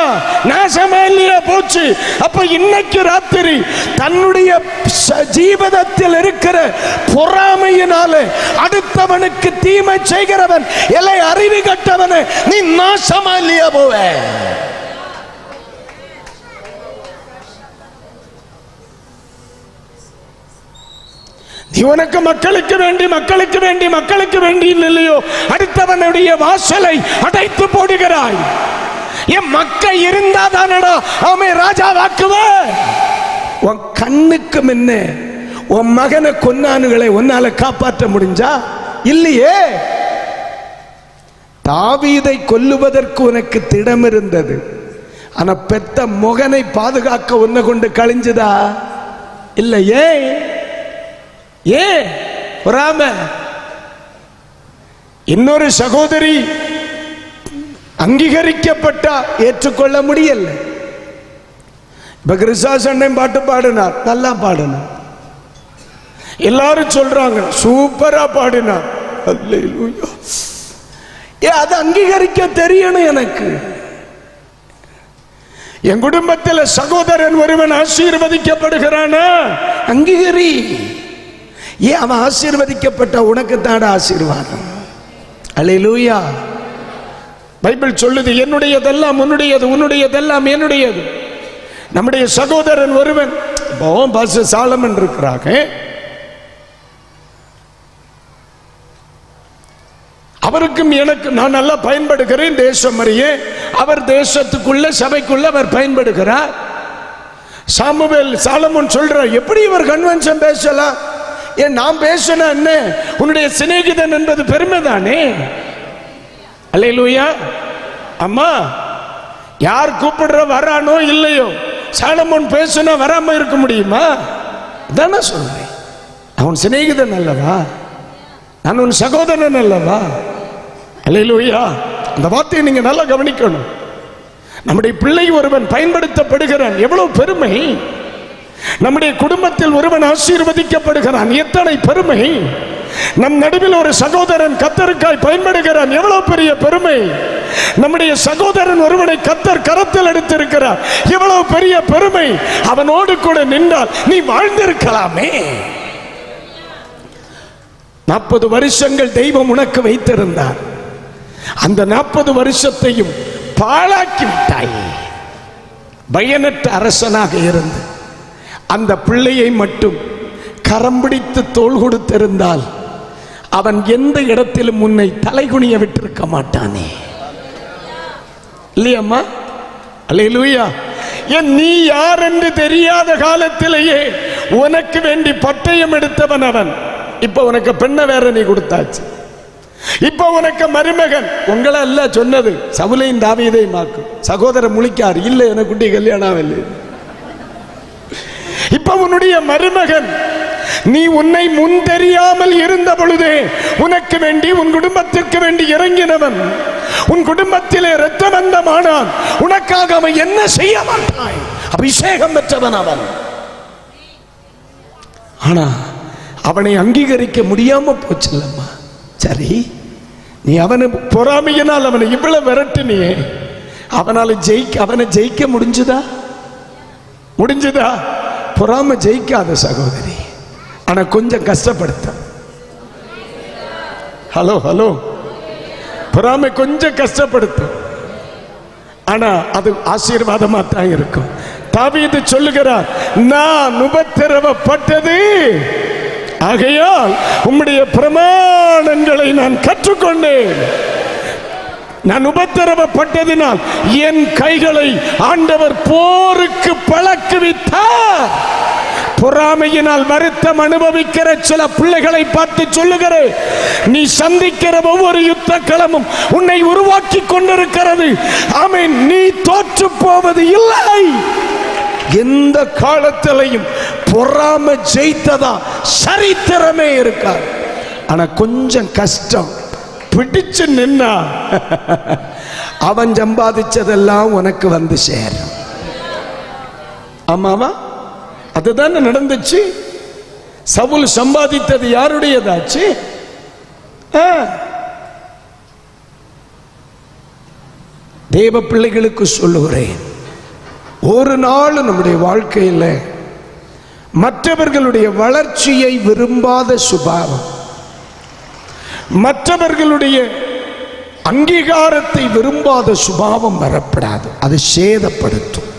நாசமா இல்லையா போச்சு? அப்ப இன்னைக்கு ராத்திரி தன்னுடைய ஜீவிதத்தில் இருக்கிற பொறாமையினால அடுத்தவனுக்கு தீமை செய்கிறவன், எல்லை அறிவு கட்டவன, நீ நாசமா இல்லையா போவ? நீ உனக்கு மக்களுக்கு வேண்டி இல்லையோ அடுத்தவனுடைய வாசலை அடைத்து போடுகிறாய். என் மக்க இருந்தா தானடா அவன் ராஜாவாக்குவ. உன் கண்ணுக்கு முன்ன உன் மகனை கொன்னானுகளை உன்னால காப்பாற்ற முடிஞ்சா? இல்லையே. தாவீதை கொல்லுவதற்கு உனக்கு திடம் இருந்தது. ஆனா பெத்த மகனை பாதுகாக்க உன்னை கொண்டு கழிஞ்சுதா? இல்லையே. பொறாம. இன்னொரு சகோதரி அங்கீகரிக்கப்பட்டா ஏற்றுக்கொள்ள முடியல. இப்ப கிறிஸ்தாசன் பாட்டு பாடினார், நல்லா பாடினார், எல்லாரும் சொல்றாங்க சூப்பரா பாடினார். அல்லேலூயா. அது அங்கீகரிக்க தெரியணும் எனக்கு. என் குடும்பத்தில் சகோதரன் ஒருவன் ஆசீர்வதிக்கப்படுகிறானா? அங்கீகரி. ஏன் அவன் ஆசீர்வதிக்கப்பட்ட உனக்கு தாட ஆசீர்வாதம். அல்லேலூயா. பைபிள் சொல்லுது என்னுடையதெல்லாம் உன்னுடையது, உன்னுடையதெல்லாம் என்னுடையது. நம்முடைய சகோதரன் ஒருவன் பாஸ்டர் சாலமன் இருக்கிறாங்க. அவருக்கும் எனக்கு நான் நல்லா பயன்படுகிறேன். தேசம் அறியே அவர் தேசத்துக்குள்ள சபைக்குள்ள அவர் பயன்படுகிறார். சாலமன் சொல்ற, எப்படி இவர் கன்வென்ஷன் பேசலாம்? ஏன் நான் பேசின என்ன? உன்னுடைய சிநேகிதன் என்பது பெருமை தானே. அல்லேலூயா. அம்மா, யார் கூப்பிடுற வரானோ இல்லையோ, சாலமோன் பேசுனா வராம இருக்க முடியுமா? தானே சொல்றேன். அவன் சிநேகிதன் அல்லவா? நான் உன் சகோதரன் அல்லவா? அல்லேலூயா. அந்த வார்த்தையை நீங்க நல்லா கவனிக்கணும். நம்முடைய பிள்ளை ஒருவன் பயன்படுத்தப்படுகிறான், எவ்வளவு பெருமை. நம்முடைய குடும்பத்தில் ஒருவன் ஆசீர்வதிக்கப்படுகிறான், எத்தனை பெருமை. நம் நடுவில் ஒரு சகோதரன் கர்த்தருக்காய் பயன்படுகிறான், எவ்வளவு பெரிய பெருமை. நம்முடைய சகோதரன் ஒருவனை கர்த்தர் கரத்தில் எடுத்திருக்கிறார், எவ்வளவு பெரிய பெருமை. அவனோடு கூட நின்றால் நீ வாழ்ந்திருக்கலாமே. 40 வருஷங்கள் தெய்வம் உனக்கு வைத்திருந்தார். அந்த 40 வருஷத்தையும் பாழாக்கி விட்டாய். பயனற்ற அரசனாக இருந்து அந்த பிள்ளையை மட்டும் கரம் பிடித்து தோள் கொடுத்திருந்தால் அவன் எந்த இடத்திலும் உன்னை தலைகுனிய விட்டிருக்க மாட்டானே. இல்லையம்மா? அல்லேலூயா. நீ யார் என்று தெரியாத காலத்திலேயே உனக்கு வேண்டி பட்டயம் எடுத்தவன் அவன். இப்ப உனக்கு பெண்ணை வேற நீ கொடுத்தாச்சு. இப்ப உனக்கு மருமகன். உங்களை அல்ல சொன்னது, சவுலையும் தாவீதையும் ஆக்கும். சகோதரர் முழிக்கார், இல்ல எனக்கு குட்டி கல்யாணம் இல்லை. இப்ப உன்னுடைய மருமகன். நீ உன்னை முன் தெரியாமல் இருந்த பொழுதே உனக்கு வேண்டி உன் குடும்பத்திற்கு வேண்டி இறங்கினவன். உன் குடும்பத்திலே இரத்தபந்தமானான். உனக்காக அவன் என்ன செய்ய மாட்டாய்? அபிஷேகம் பெற்றவன் அவன். ஆனா அவனை அங்கீகரிக்க முடியாம போச்சுல்லம்மா. சரி, நீ அவனை பொறாமையினால் அவனை இவ்வளவு விரட்டினியே, அவனை ஜெயிக்க முடிஞ்சுதா? பொறாம ஜெயிக்காத சகோதரி. ஆனா கொஞ்சம் கஷ்டப்படுத்த. ஹலோ, பொறாமை கொஞ்சம் கஷ்டப்படுத்தும். ஆனா அது ஆசீர்வாதமா தான் இருக்கும். தாவீது சொல்லுகிறார், நான் உபத்திரவப்பட்டது ஆகையால் உம்முடைய பிரமாணங்களை நான் கற்றுக்கொண்டேன். நான் உபத்திரவப்பட்டதினால் என் கைகளை ஆண்டவர் போருக்கு பழக்குவித்தார். பொறாமையினால் வருத்தம் அனுபவிக்கிற சில பிள்ளைகளை பார்த்து சொல்லுகிறேன், நீ சந்திக்கிற ஒவ்வொரு யுத்த களமும் உன்னை உருவாக்கி கொண்டிருக்கிறது. ஆமென். நீ தோற்று போவது இல்லை. எந்த காலத்திலையும் பொறாம ஜெயித்ததா சரித்திரமே இருக்காது. ஆனா கொஞ்சம் கஷ்டம். பிடிச்சு நின்னா அவன் சம்பாதிச்சதெல்லாம் உனக்கு வந்து சேரும். ஆமாவா? அதுதான் நடந்துச்சு. சவுல் சம்பாதித்தது யாருடையதாச்சு? தேவ பிள்ளைகளுக்கு சொல்லுகிறேன், ஒரு நாள் நம்முடைய வாழ்க்கையில் மற்றவர்களுடைய வளர்ச்சியை விரும்பாத சுபாவம், மற்றவர்களுடைய அங்கீகாரத்தை விரும்பாத சுபாவம் வரப்படாது. அது சேதப்படுத்தும்.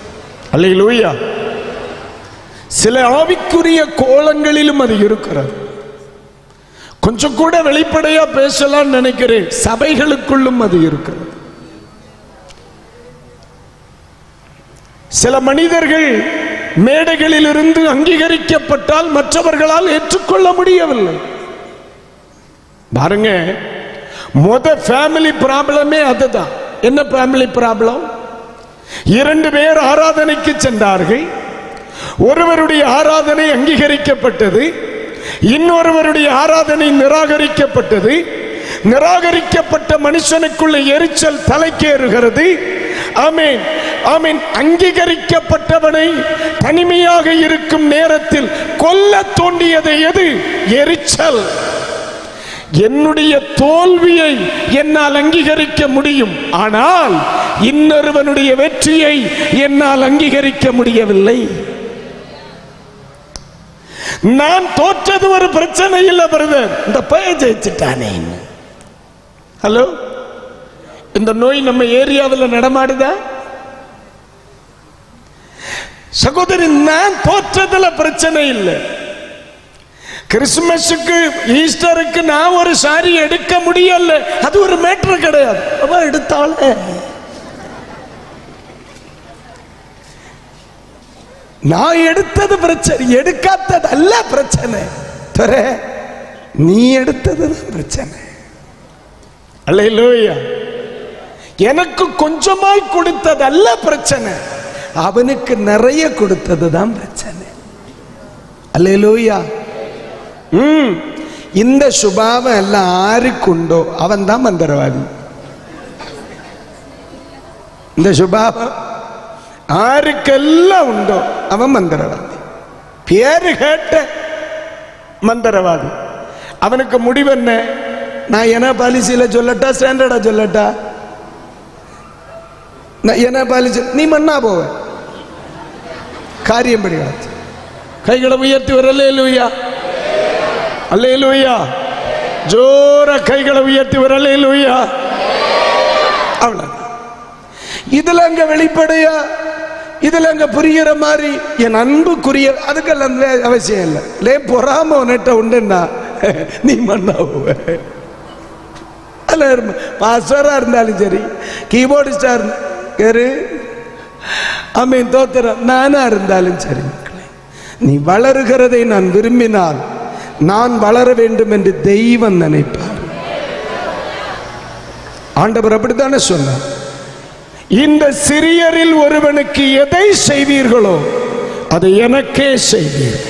அல்லேலூயா. சில ஆவிக்குரிய கோலங்களிலும் அது இருக்கிறது. கொஞ்சம் கூட வெளிப்படையா பேசலாம் நினைக்கிறேன். சபைகளுக்குள்ளும் அது இருக்கிறது. சில மனிதர்கள் மேடைகளில் இருந்து அங்கீகரிக்கப்பட்டால் மற்றவர்களால் ஏற்றுக்கொள்ள முடியவில்லை. பாருங்க, ஃபேமிலி ப்ராப்ளமே அதுதான். என்ன ஃபேமிலி ப்ராப்ளம்? 2 பேர் ஆராதனைக்கு சென்றார்கள். ஒருவருடைய ஆராதனை அங்கீகரிக்கப்பட்டது, இன்னொருவருடைய ஆராதனை நிராகரிக்கப்பட்டது. நிராகரிக்கப்பட்ட மனுஷனுக்குள்ள எரிச்சல் தலைக்கேறுகிறது. ஆமென், ஆமென். அங்கீகரிக்கப்பட்டவனை தனிமையாக இருக்கும் நேரத்தில் கொல்ல தோண்டியது எது? எரிச்சல். என்னுடைய தோல்வியை என்னால் அங்கீகரிக்க முடியும், ஆனால் இன்னொருவனுடைய வெற்றியை என்னால் அங்கீகரிக்க முடியவில்லை. நான் தோற்றது ஒரு பிரச்சனை இல்லை பிரதர், இந்த பையன் ஜெயிச்சுட்டானே. ஹலோ, இந்த நோய் நம்ம ஏரியாவில் நடமாடுதா சகோதரி? நான் தோற்றதுல பிரச்சனை இல்லை. கிறிஸ்துமஸுக்கு ஈஸ்டருக்கு நான் ஒரு சாரி எடுக்க முடியல, அது ஒரு மேட்டர் கிடையாது. அவ எடுத்தாலே நான் எடுத்தது பிரச்சனை, எடுக்காதது அல்ல பிரச்சனை. நீ எடுத்தது பிரச்சனை. அல்லேலூயா. எனக்கு கொஞ்சமாய் கொடுத்தது அல்ல பிரச்சனை, அவனுக்கு நிறைய கொடுத்தது தான் பிரச்சனை. அல்லேலூயா. இந்த சுபாவம் எல்லாம் ஆருக்குண்டோ அவன் தான் மந்திரவாதி. இந்த சுபாவம் ஆருக்கெல்லாம் உண்டோ அவன் மந்திரவாதி. பேரு கேட்ட மந்திரவாதி. அவனுக்கு முடிவு என்ன? நான் என்ன பாலிசியில சொல்லட்டா, ஸ்டாண்டர்டா சொல்லட்டா? என்ன பாலிசி? நீ மண்ணா போவ. காரியம் படி கைகளை உயர்த்தி வர. அல்லேலூயா, அல்லேலூயா. ஜோர கைகளை உயர்த்தி வர. அல்லேலூயா. அவ்வளவு. இதுல அங்க வெளிப்படையா, இதுல அங்க புரிகிற மாதிரி என் அன்புக்குரிய, அதுக்கெல்லாம் அவசியம் இல்லை. லே பொறாம நெட்ட உண்டுன்னா நீ மண்ணா போவ. பாஸ்டரா இருந்தாலும் சரி, கீபோர்டிஸ்டா இருந்தாரு, அமீன் தோத்திர நானா இருந்தாலும் சரி, நீ வளருகிறதை நான் விரும்பினால் நான் வளர வேண்டும் என்று தெய்வம் நினைப்பார். ஆண்டவர் அப்படித்தானே சொன்னார், இந்த சிறியரில் ஒருவனுக்கு எதை செய்வீர்களோ அதை எனக்கே செய்வீர்.